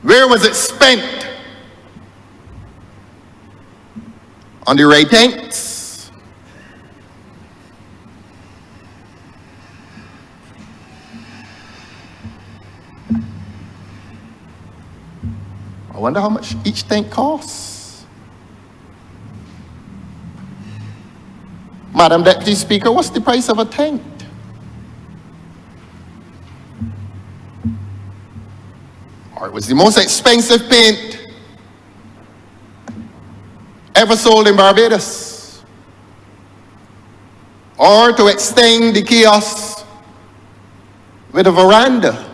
Where was it spent? On the right tanks? I wonder how much each tank costs. Madam Deputy Speaker, what's the price of a tank? Or it was the most expensive paint ever sold in Barbados. Or to extend the kiosk with a veranda.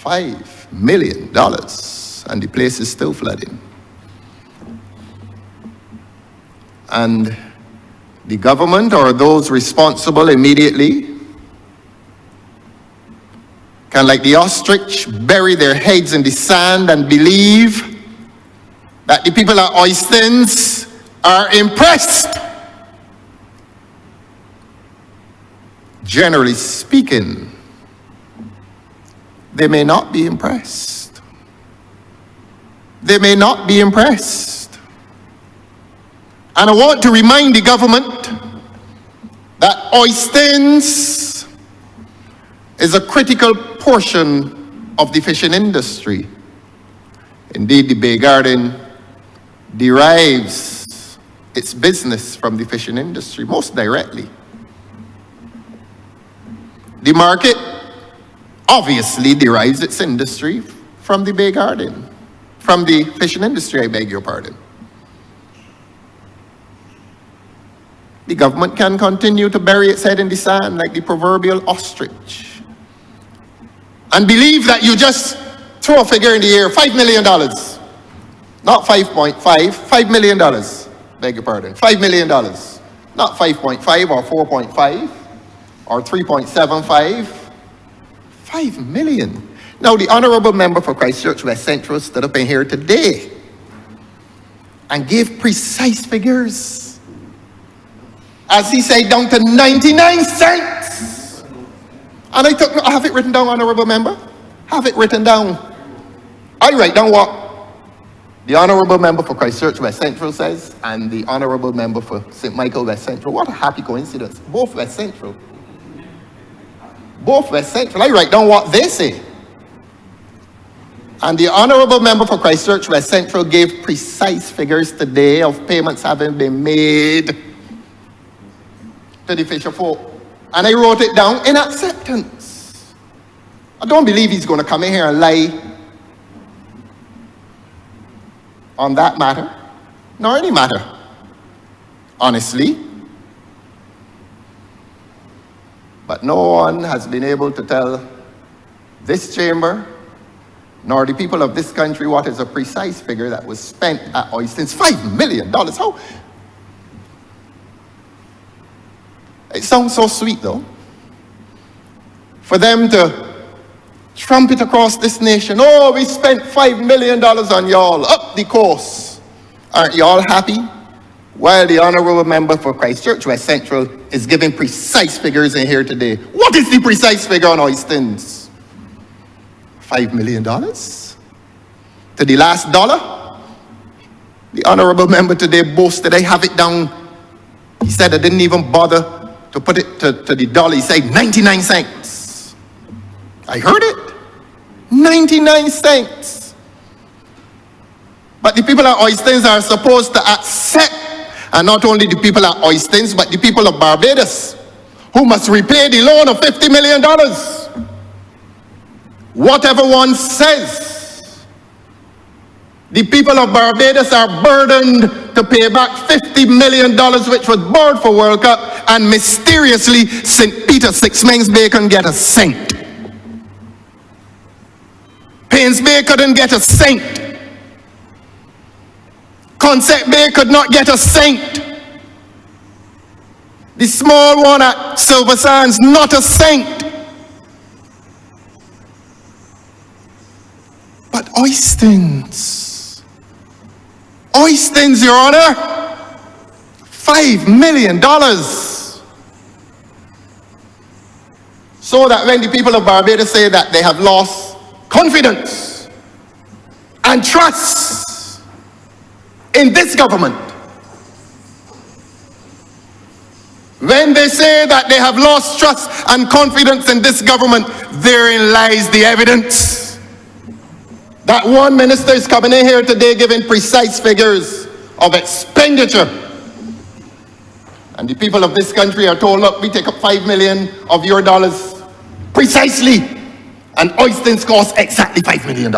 $5 million, and the place is still flooding. And the government or those responsible immediately can, like the ostrich, bury their heads in the sand and believe that the people at Oistins are impressed. Generally speaking, they may not be impressed. They may not be impressed. And I want to remind the government that Oistins is a critical portion of the fishing industry. Indeed, the Bay Garden derives its business from the fishing industry most directly. The market obviously derives its industry from the Bay Garden, from the fishing industry, I beg your pardon. The government can continue to bury its head in the sand like the proverbial ostrich and believe that you just throw a figure in the air, $5 million, not 5.5, $5 million, beg your pardon, $5 million, not 5.5 or 4.5 or 3.75, $5 million. Now, the honorable member for Christchurch West Central stood up in here today and gave precise figures. As he said, down to 99 cents. And I have it written down, honorable member. Have it written down. I write down what the honorable member for Christchurch West Central says and the honorable member for St. Michael West Central. What a happy coincidence. Both West Central. Both West Central. I write down what they say. And the honorable member for Christchurch West Central gave precise figures today of payments having been made to the fisher folk. And I wrote it down in acceptance. I don't believe he's going to come in here and lie on that matter, nor any matter, honestly. But no one has been able to tell this chamber, nor the people of this country, what is a precise figure that was spent at Oystins. $5 million. How? It sounds so sweet, though. For them to trumpet across this nation, oh, we spent $5 million on y'all up the coast. Aren't y'all happy? While the honorable member for Christchurch West Central is giving precise figures in here today. What is the precise figure on Oystins? $5 million? To the last dollar? The honorable member today boasted, I have it down. He said I didn't even bother to put it to the dollar. He said 99 cents. I heard it. 99 cents. But the people at Oystins are supposed to accept, and not only the people at Oystins, but the people of Barbados, who must repay the loan of $50 million. Whatever one says, the people of Barbados are burdened to pay back $50 million, which was borrowed for World Cup, and mysteriously, St. Peter Sixpence Bay couldn't get a cent. Paynes Bay couldn't get a cent. Concept Bay could not get a cent. The small one at Silver Sands, not a cent. But Oystins, Your Honor, $5 million. So that when the people of Barbados say that they have lost confidence and trust in this government, when they say that they have lost trust and confidence in this government, therein lies the evidence. That one minister is coming in here today giving precise figures of expenditure. And the people of this country are told, look, we take up $5 million of your dollars precisely, and Oystins cost exactly $5 million.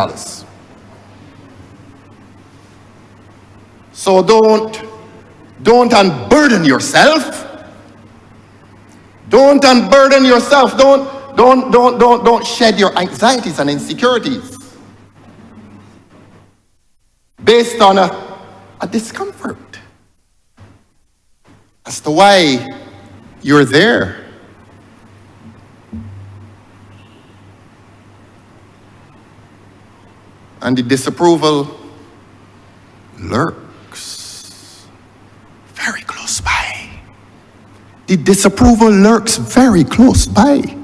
So don't unburden yourself. Don't unburden yourself. Don't shed your anxieties and insecurities based on a discomfort as to why you're there. And the disapproval lurks very close by. The disapproval lurks very close by.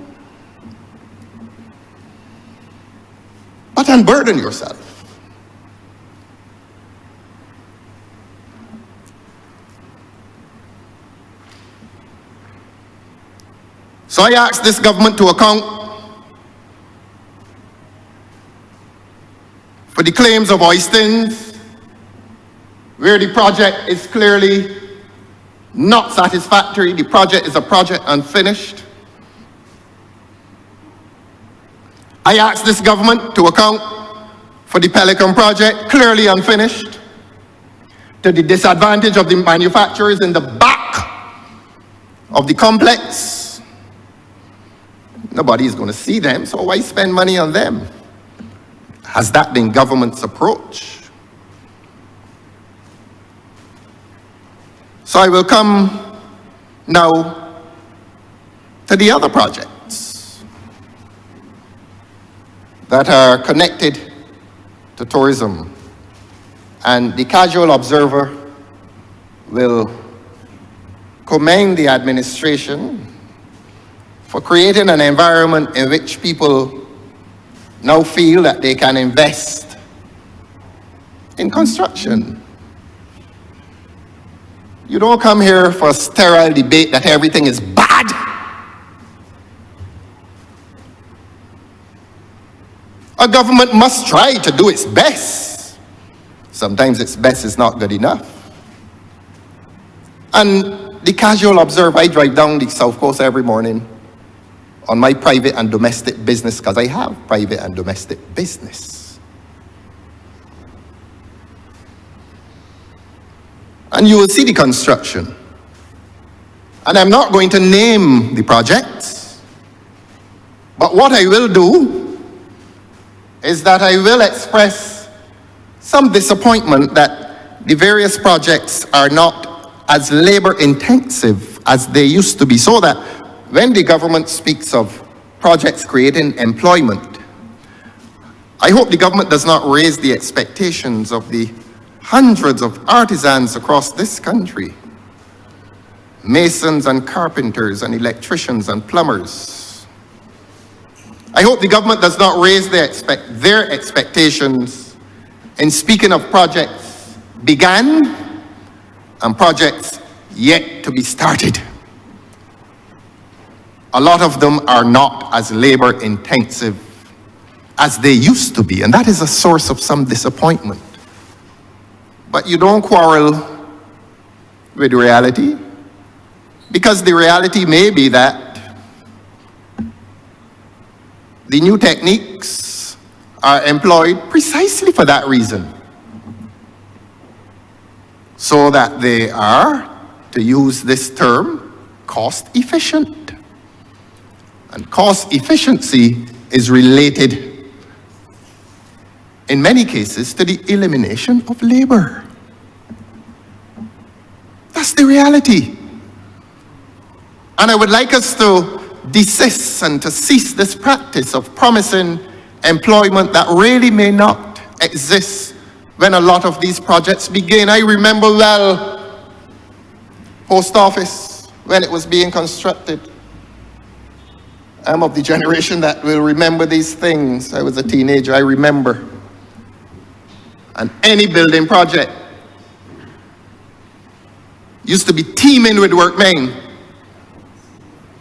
But unburden yourself. So I ask this government to account for the claims of Oystins, where the project is clearly not satisfactory. The project is a project unfinished. I ask this government to account for the Pelican project, clearly unfinished, to the disadvantage of the manufacturers in the back of the complex. Nobody is going to see them, so why spend money on them? Has that been government's approach? So I will come now to the other projects that are connected to tourism. And the casual observer will commend the administration for creating an environment in which people now feel that they can invest in construction. You don't come here for a sterile debate that everything is bad. A government must try to do its best. Sometimes its best is not good enough. And the casual observer, I drive down the South Coast every morning on my private and domestic business, because I have private and domestic business. And you will see the construction. And I'm not going to name the projects, but what I will do is that I will express some disappointment that the various projects are not as labor intensive as they used to be, so that when the government speaks of projects creating employment, I hope the government does not raise the expectations of the hundreds of artisans across this country, masons and carpenters and electricians and plumbers. I hope the government does not raise their expectations in speaking of projects began and projects yet to be started. A lot of them are not as labor intensive as they used to be, and that is a source of some disappointment. But you don't quarrel with reality, because the reality may be that the new techniques are employed precisely for that reason, so that they are, to use this term, cost efficient. And cost efficiency is related, in many cases, to the elimination of labor. That's the reality. And I would like us to desist and to cease this practice of promising employment that really may not exist when a lot of these projects begin. I remember well post office when it was being constructed. I'm of the generation that will remember these things. I was a teenager, I remember. And any building project used to be teeming with workmen.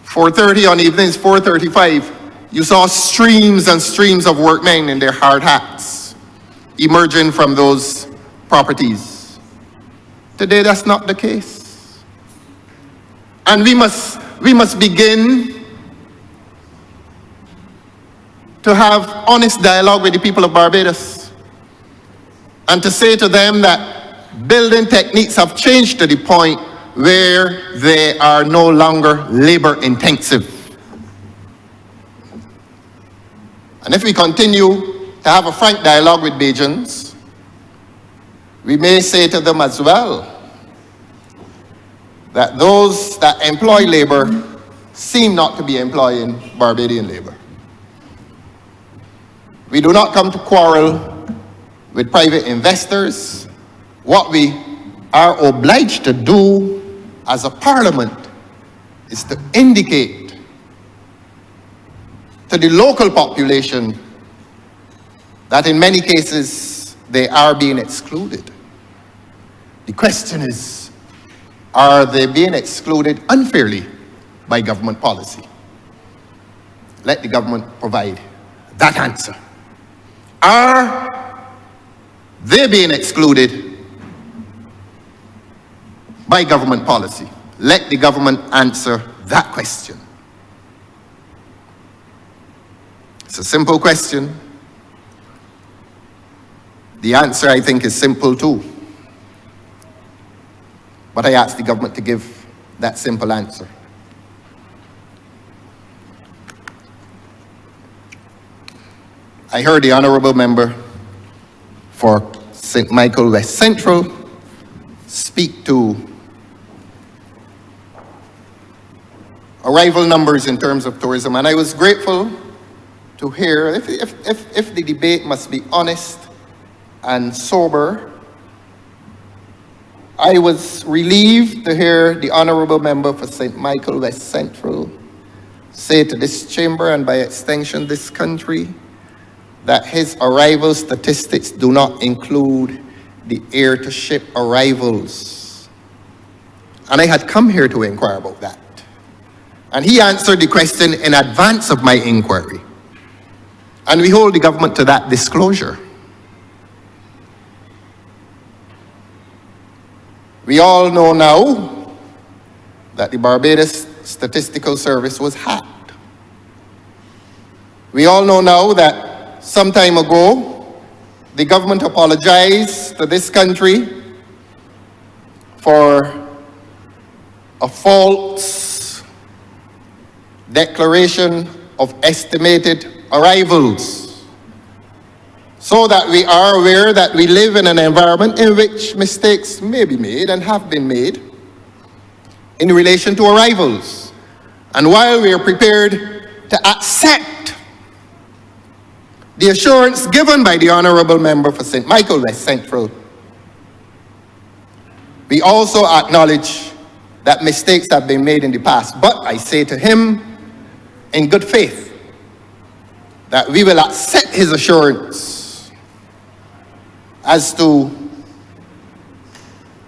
4:30 on evenings, 4:35, you saw streams and streams of workmen in their hard hats emerging from those properties. Today, that's not the case. And we must begin to have honest dialogue with the people of Barbados and to say to them that building techniques have changed to the point where they are no longer labor intensive. And if we continue to have a frank dialogue with Bajans, we may say to them as well that those that employ labor seem not to be employing Barbadian labor. We do not come to quarrel with private investors. What we are obliged to do as a parliament is to indicate to the local population that in many cases they are being excluded. The question is, are they being excluded unfairly by government policy? Let the government provide that answer. Are they being excluded by government policy? Let the government answer that question. It's a simple question. The answer, I think, is simple too. But I ask the government to give that simple answer. I heard the honorable member for St. Michael West Central speak to arrival numbers in terms of tourism, and I was grateful to hear, if the debate must be honest and sober, I was relieved to hear the honorable member for St. Michael West Central say to this chamber, and by extension this country, that his arrival statistics do not include the air-to-ship arrivals. And I had come here to inquire about that. And he answered the question in advance of my inquiry. And we hold the government to that disclosure. We all know now that the Barbados Statistical Service was hacked. We all know now that some time ago, the government apologized to this country for a false declaration of estimated arrivals, so that we are aware that we live in an environment in which mistakes may be made and have been made in relation to arrivals. And while we are prepared to accept the assurance given by the Honourable Member for St. Michael West Central, we also acknowledge that mistakes have been made in the past. But I say to him, in good faith, that we will accept his assurance as to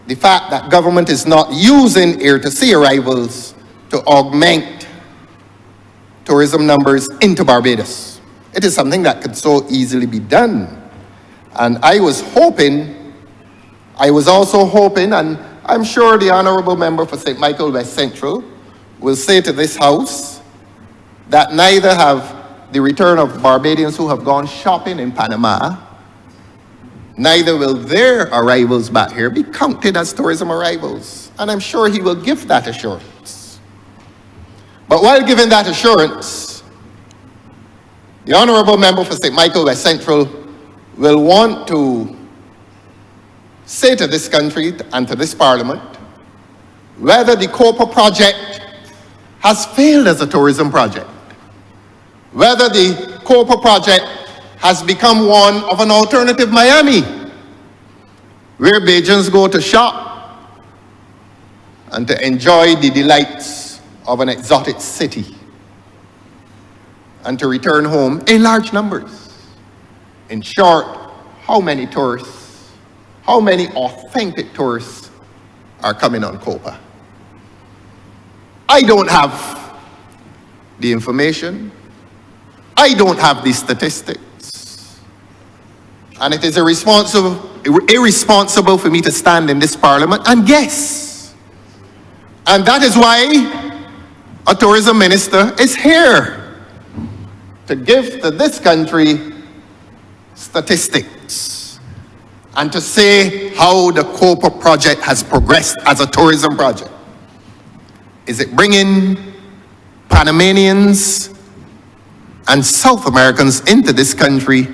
the fact that government is not using air-to-sea arrivals to augment tourism numbers into Barbados. It is something that could so easily be done. And I was also hoping, and I'm sure the Honourable Member for St. Michael West Central will say to this House that neither have the return of Barbadians who have gone shopping in Panama, neither will their arrivals back here be counted as tourism arrivals. And I'm sure he will give that assurance. But while giving that assurance, the Honourable Member for St. Michael West Central will want to say to this country and to this Parliament whether the COPA project has failed as a tourism project, whether the COPA project has become one of an alternative Miami, where Bajans go to shop and to enjoy the delights of an exotic city and to return home in large numbers. In short, how many tourists, how many authentic tourists are coming on COPA? I don't have the information. I don't have the statistics. And it is irresponsible for me to stand in this Parliament and guess. And that is why a tourism minister is here, to give to this country statistics and to say how the COPA project has progressed as a tourism project. Is it bringing Panamanians and South Americans into this country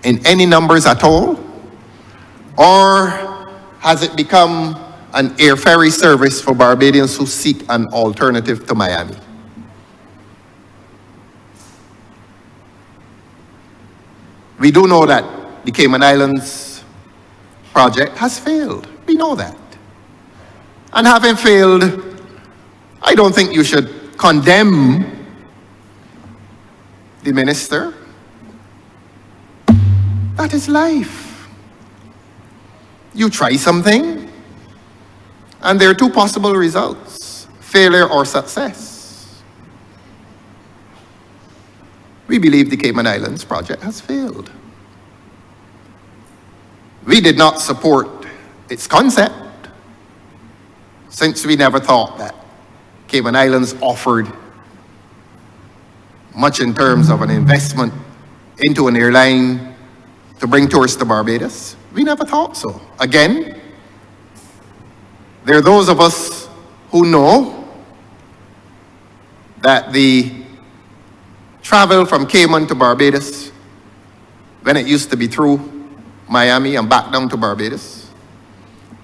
in any numbers at all? Or has it become an air ferry service for Barbadians who seek an alternative to Miami? We do know that the Cayman Islands project has failed. We know that. And having failed, I don't think you should condemn the minister. That is life. You try something, and there are two possible results: failure or success. We believe the Cayman Islands project has failed. We did not support its concept, since we never thought that Cayman Islands offered much in terms of an investment into an airline to bring tourists to Barbados. We never thought so. Again, there are those of us who know that the travel from Cayman to Barbados, when it used to be through Miami and back down to Barbados,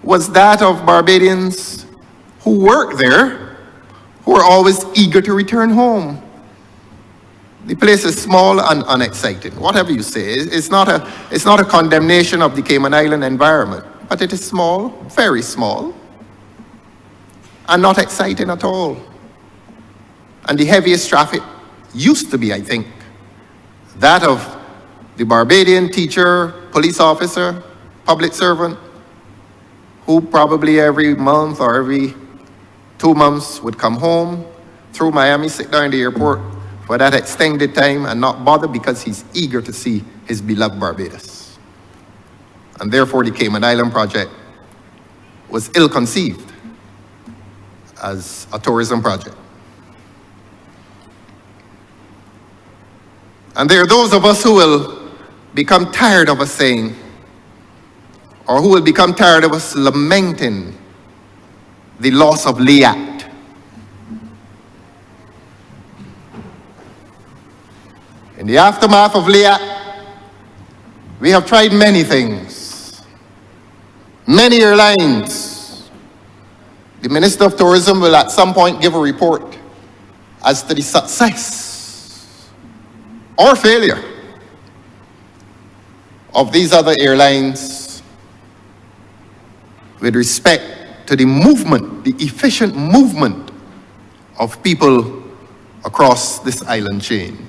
was that of Barbadians who work there, who are always eager to return home. The place is small and unexciting. Whatever you say, it's not a condemnation of the Cayman Island environment, but it is small, very small, and not exciting at all. And the heaviest traffic used to be, I think, that of the Barbadian teacher, police officer, public servant, who probably every month or every 2 months would come home through Miami, sit down in the airport for that extended time and not bother because he's eager to see his beloved Barbados. And therefore the Cayman Island project was ill-conceived. as a tourism project. And there are those of us who will become tired of us saying, or who will become tired of us lamenting the loss of LEAT. In the aftermath of LEAT, we have tried many things, many airlines. The Minister of Tourism will at some point give a report as to the success or failure of these other airlines with respect to the movement, the efficient movement of people across this island chain.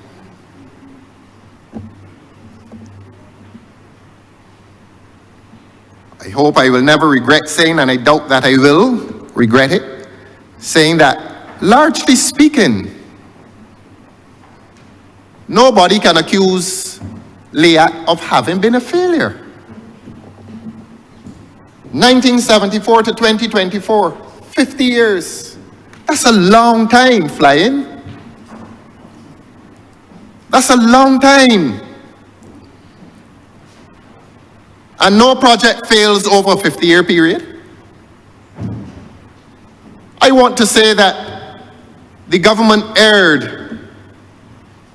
I hope I will never regret saying, and I doubt that I will regret it, saying that, largely speaking, nobody can accuse LEAT of having been a failure. 1974 to 2024, 50 years. That's a long time flying. That's a long time. And no project fails over a 50-year period. I want to say that the government erred.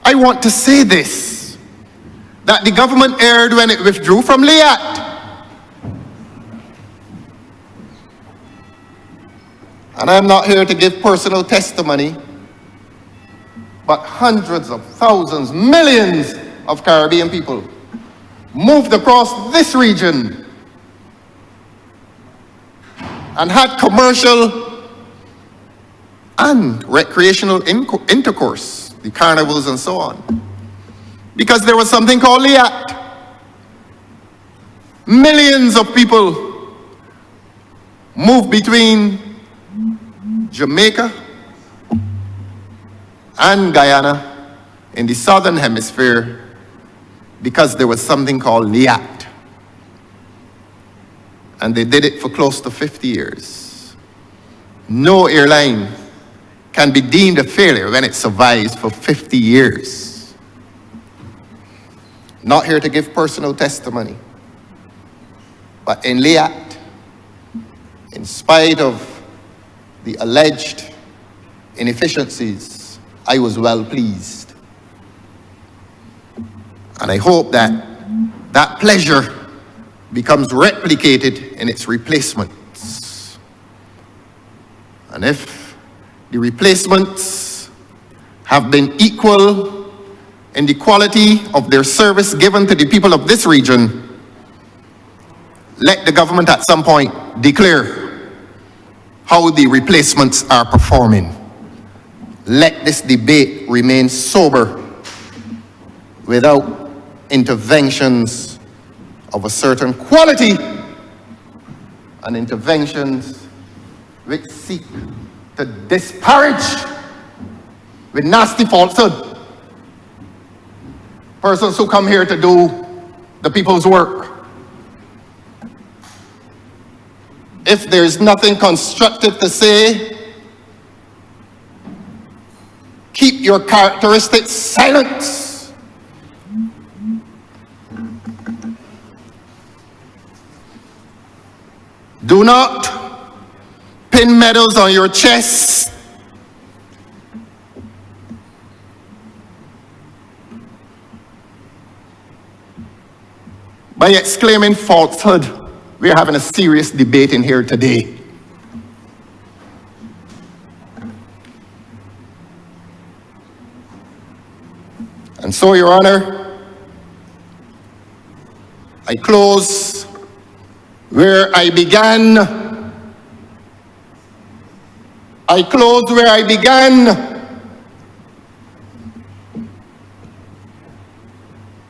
I want to say this, that the government erred when it withdrew from LEAT. And I'm not here to give personal testimony, but hundreds of thousands, millions of Caribbean people moved across this region and had commercial and recreational intercourse, the carnivals and so on, because there was something called LEAT. Millions of people moved between Jamaica and Guyana in the southern hemisphere because there was something called LEAT. And they did it for close to 50 years. No airline can be deemed a failure when it survives for 50 years. Not here to give personal testimony, but in LEAT, in spite of the alleged inefficiencies, I was well pleased. And I hope that that pleasure becomes replicated in its replacements. And if the replacements have been equal in the quality of their service given to the people of this region, let the government at some point declare how the replacements are performing. Let this debate remain sober without interventions of a certain quality and interventions which seek to disparage with nasty falsehood persons who come here to do the people's work. If there's nothing constructive to say, keep your characteristics silent. Do not pin medals on your chest. By exclaiming falsehood. We're having a serious debate in here today. And so, Your Honor, I close where I began. I close where I began.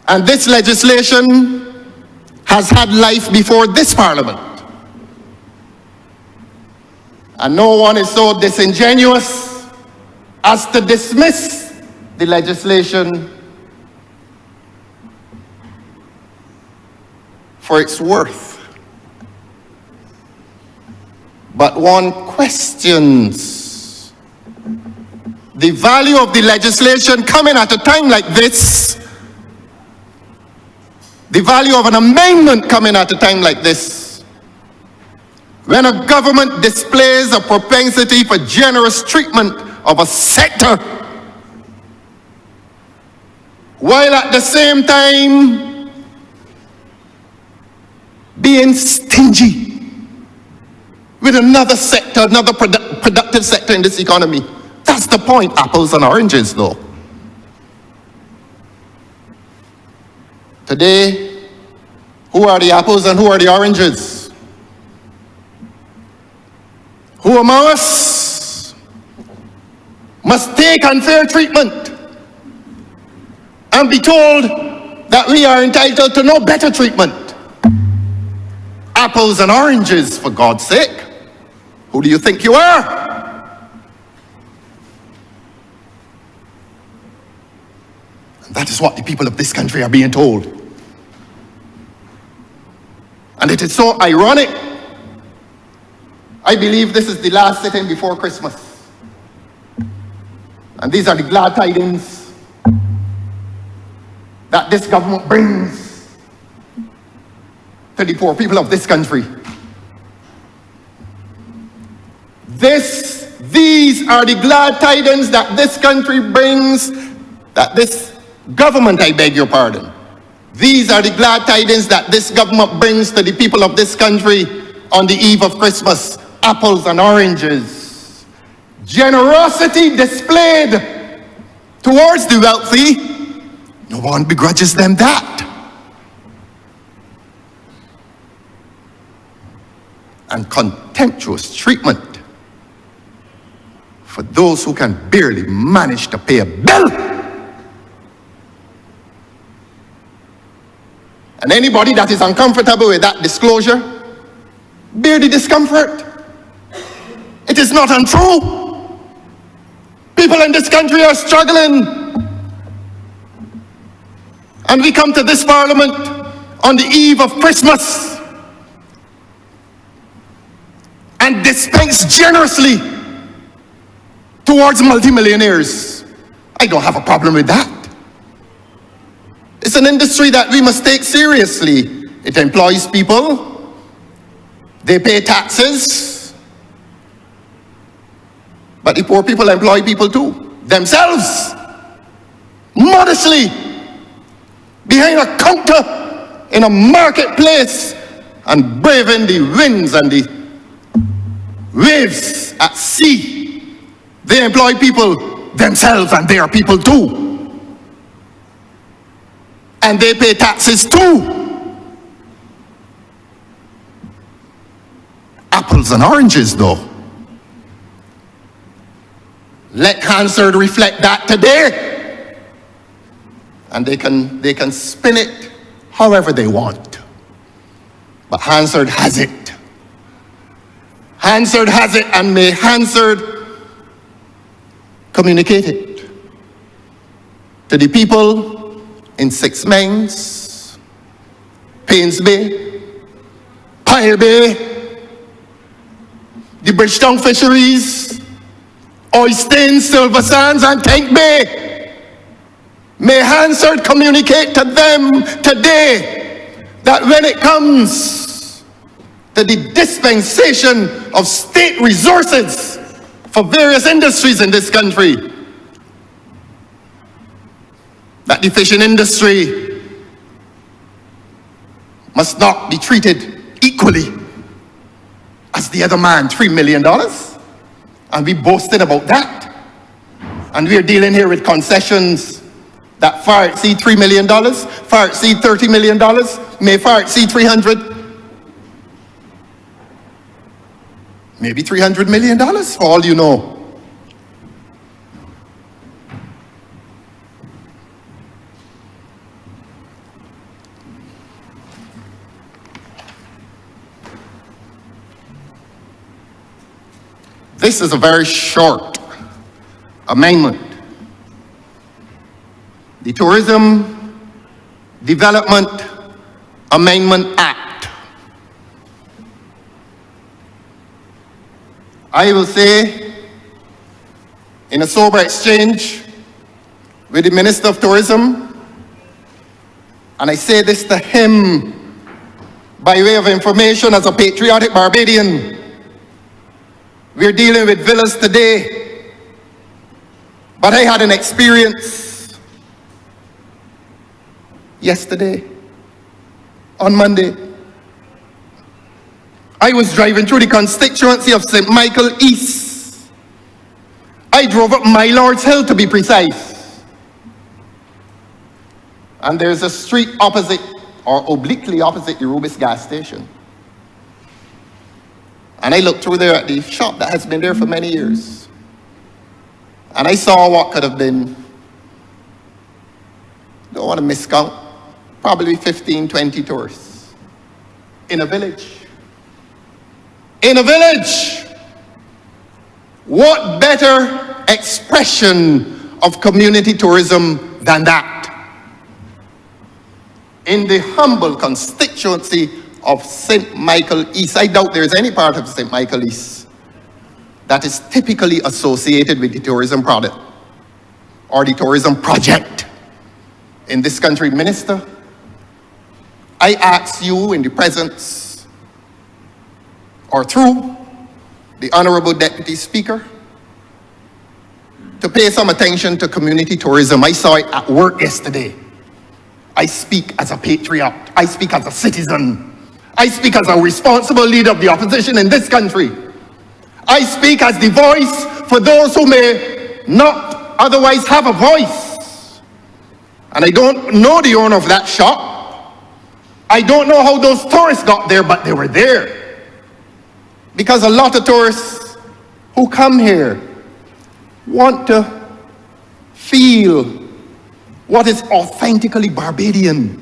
And this legislation has had life before this Parliament. And no one is so disingenuous as to dismiss the legislation for its worth. But one questions the value of the legislation coming at a time like this, the value of an amendment coming at a time like this, when a government displays a propensity for generous treatment of a sector, while at the same time being stingy with another sector, another productive sector in this economy. That's the point, apples and oranges though. Today, who are the apples and who are the oranges? Who among us must take unfair treatment and be told that we are entitled to no better treatment? Apples and oranges, for God's sake. Who do you think you are? And that is what the people of this country are being told. And it is so ironic. I believe this is the last sitting before Christmas. And these are the glad tidings that this government brings to the poor people of this country. These are the glad tidings that this country brings, that this government, I beg your pardon. These are the glad tidings that this government brings to the people of this country on the eve of Christmas. Apples and oranges. Generosity displayed towards the wealthy. No one begrudges them that. And contemptuous treatment for those who can barely manage to pay a bill. And anybody that is uncomfortable with that disclosure, bear the discomfort. It is not untrue. People in this country are struggling. And we come to this parliament on the eve of Christmas and dispense generously towards multimillionaires. I don't have a problem with that. It's an industry that we must take seriously. It employs people. They pay taxes. But the poor people employ people too. Themselves. Modestly. Behind a counter in a marketplace and braving the winds and the waves at sea. They employ people themselves and they are people too. And they pay taxes too. Apples and oranges though. Let Hansard reflect that today. And they can spin it however they want. But Hansard has it. Hansard has it, and may Hansard communicate it to the people in Six Mines, Paynes Bay, Pile Bay, the Bridgetown Fisheries, Oystein, Silver Sands, and Tank Bay. May Hansard communicate to them today that when it comes to the dispensation of state resources for various industries in this country, that the fishing industry must not be treated equally as the other man. $3 million. And we boasted about that. And we're dealing here with concessions that far exceed $3 million, far exceed $30 million, may far exceed 300, maybe $300 million for all you know. This is a very short amendment. The Tourism Development Amendment Act. I will say, in a sober exchange with the Minister of Tourism, and I say this to him by way of information as a patriotic Barbadian, we're dealing with villas today, but I had an experience yesterday, on Monday. I was driving through the constituency of St. Michael East. I drove up My Lord's Hill, to be precise. And there's a street opposite, or obliquely opposite, the Rubis gas station. And I looked through there at the shop that has been there for many years. And I saw what could have been, don't want to miscount, probably 15, 20 tourists in a village. In a village! What better expression of community tourism than that? In the humble constituency of St. Michael East. I doubt there's any part of St. Michael East that is typically associated with the tourism product or the tourism project in this country. Minister, I ask you in the presence or through the Honorable Deputy Speaker to pay some attention to community tourism. I saw it at work yesterday. I speak as a patriot. I speak as a citizen. I speak as a responsible leader of the opposition in this country. I speak as the voice for those who may not otherwise have a voice. And I don't know the owner of that shop. I don't know how those tourists got there, but they were there. Because a lot of tourists who come here want to feel what is authentically Barbadian.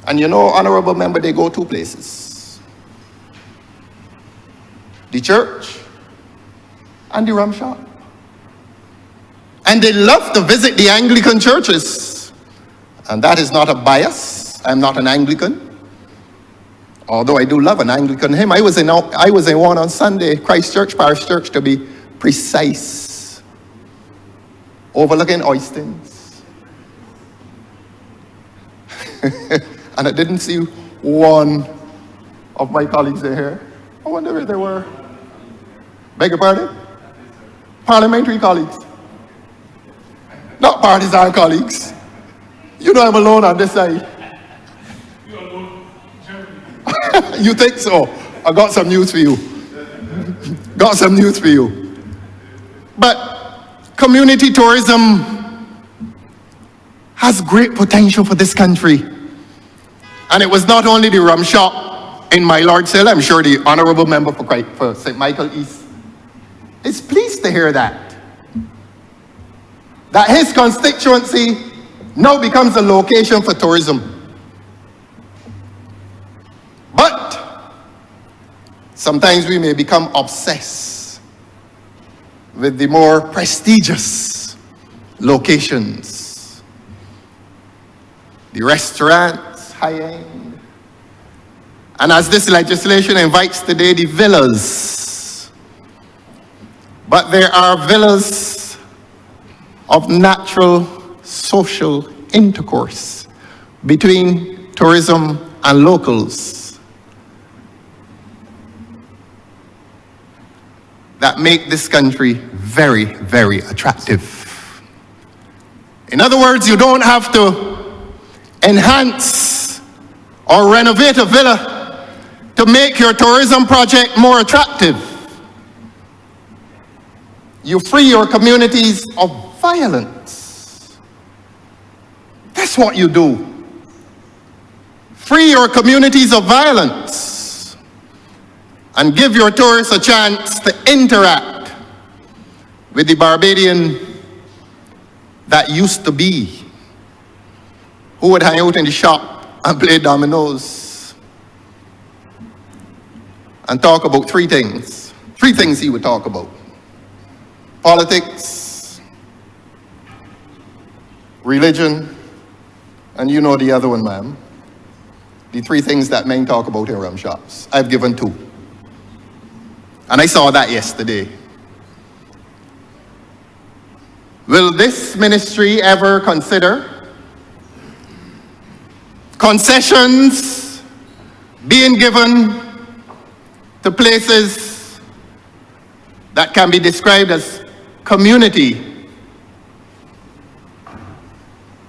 And you know, honorable member, they go two places: the church and the rum shop. And they love to visit the Anglican churches. And that is not a bias. I'm not an Anglican, although I do love an Anglican hymn. I was in one on Sunday, Christ Church, Parish Church to be precise, overlooking Oystins. And I didn't see one of my colleagues in here. I wonder where they were. Beg your pardon? Parliamentary colleagues. Not partisan colleagues. You know I'm alone on this side. You're alone, generally. You think so? I got some news for you. Got some news for you. But community tourism has great potential for this country. And it was not only the rum shop in My Lord's Hill. I'm sure the honorable member for St. Michael East is pleased to hear that his constituency now becomes a location for tourism. But sometimes we may become obsessed with the more prestigious locations, the restaurants, high-end. And as this legislation invites today, the villas. But there are villas of natural social intercourse between tourism and locals that make this country very, very attractive. In other words, you don't have to enhance or renovate a villa to make your tourism project more attractive. You free your communities of violence. That's what you do. Free your communities of violence and give your tourists a chance to interact with the Barbadian that used to be, who would hang out in the shop and play dominoes and talk about three things. Three things he would talk about: politics, religion, and you know the other one, ma'am. The three things that men talk about in rum shops. I've given two. And I saw that yesterday. Will this ministry ever consider concessions being given to places that can be described as community,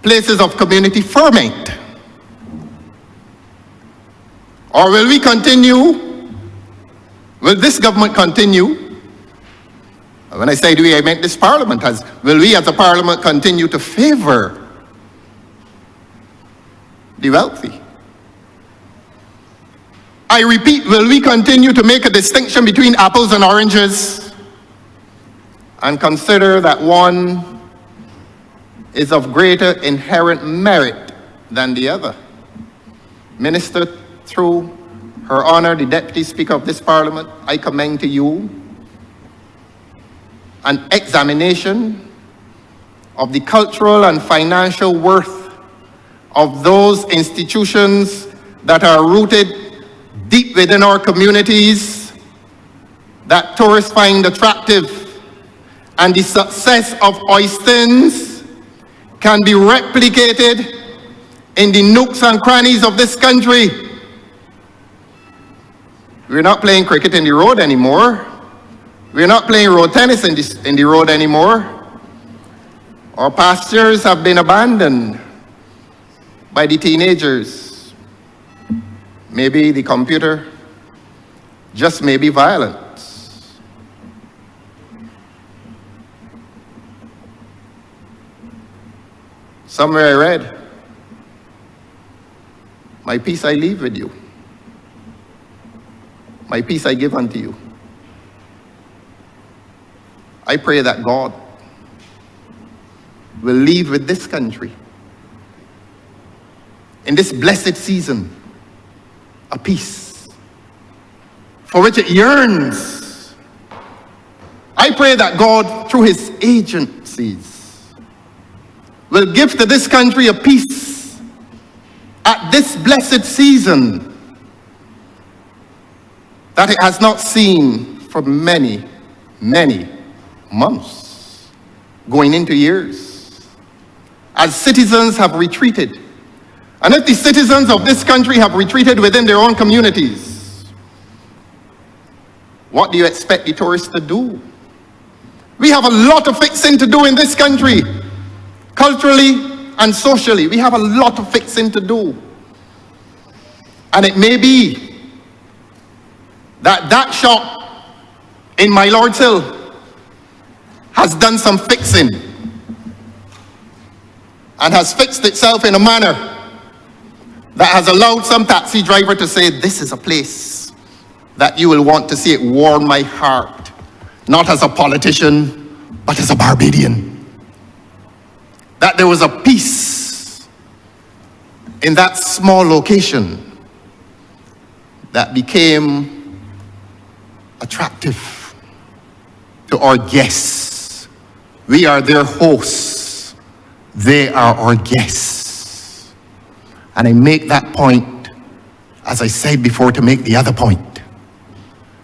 places of community ferment? Or will we continue, will this government continue, when I say we, I meant this parliament, will we as a parliament continue to favor the wealthy? I repeat, will we continue to make a distinction between apples and oranges and consider that one is of greater inherent merit than the other? Minister, through Her Honor, the Deputy Speaker of this Parliament, I commend to you an examination of the cultural and financial worth of those institutions that are rooted deep within our communities, that tourists find attractive, and the success of Oistins can be replicated in the nooks and crannies of this country. We're not playing cricket in the road anymore. We're not playing road tennis in the road anymore. Our pastures have been abandoned by the teenagers. Maybe the computer, just maybe violence. Somewhere I read, my peace I leave with you. My peace I give unto you. I pray that God will leave with this country in this blessed season a peace for which it yearns. I pray that God, through his agencies, will give to this country a peace at this blessed season that it has not seen for many, many months, going into years, as citizens have retreated. And if the citizens of this country have retreated within their own communities, what do you expect the tourists to do? We have a lot of fixing to do in this country, culturally and socially. We have a lot of fixing to do. And it may be that shop in My Lord's Hill has done some fixing and has fixed itself in a manner that has allowed some taxi driver to say, this is a place that you will want to see. It warmed my heart, not as a politician, but as a Barbadian. That there was a peace in that small location that became attractive to our guests. We are their hosts. They are our guests. And I make that point, as I said before, to make the other point.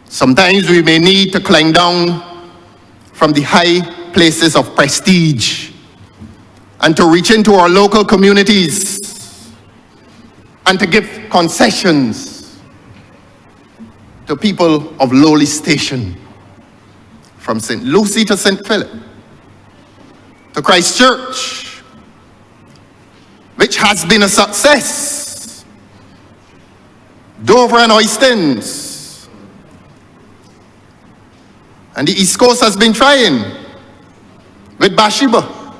Sometimes we may need to climb down from the high places of prestige and to reach into our local communities and to give concessions to people of lowly station, from St. Lucie to St. Philip, to Christ Church, which has been a success, Dover and Oistins, and the East Coast has been trying with Bathsheba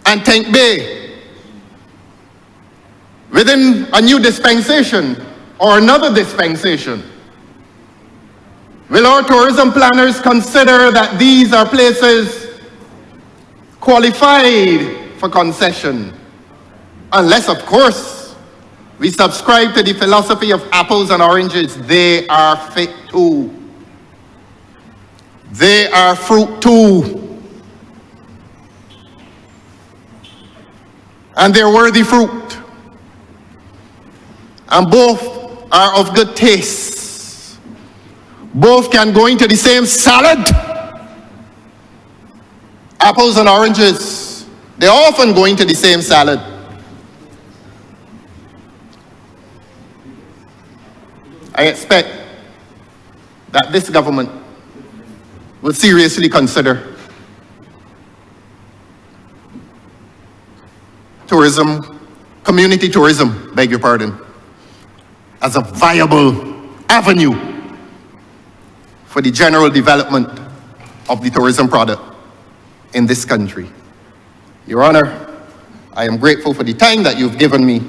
and Tank Bay. Within a new dispensation or another dispensation, will our tourism planners consider that these are places qualified for concession? Unless, of course, we subscribe to the philosophy of apples and oranges. They are fit too. They are fruit too. And they're worthy fruit. And both are of good taste. Both can go into the same salad. Apples and oranges, they often go into the same salad. I expect that this government will seriously consider tourism, community tourism, beg your pardon, as a viable avenue for the general development of the tourism product in this country. Your Honor, I am grateful for the time that you've given me,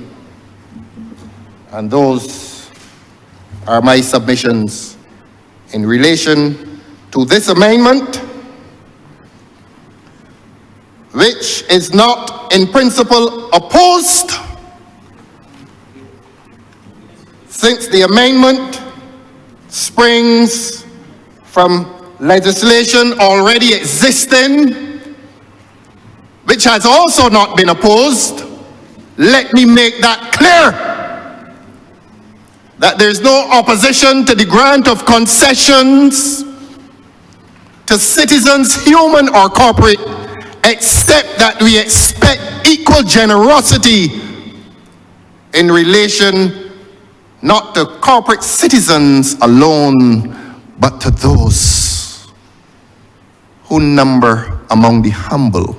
and those are my submissions in relation to this amendment, which is not in principle opposed, since the amendment springs from legislation already existing, which has also not been opposed. Let me make that clear, that there's no opposition to the grant of concessions to citizens, human or corporate, except that we expect equal generosity in relation not to corporate citizens alone, but to those who number among the humble,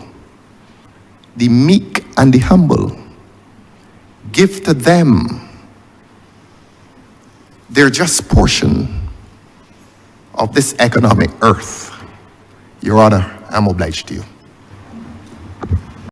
the meek and the humble. Give to them their just portion of this economic earth. Your Honor, I'm obliged to you.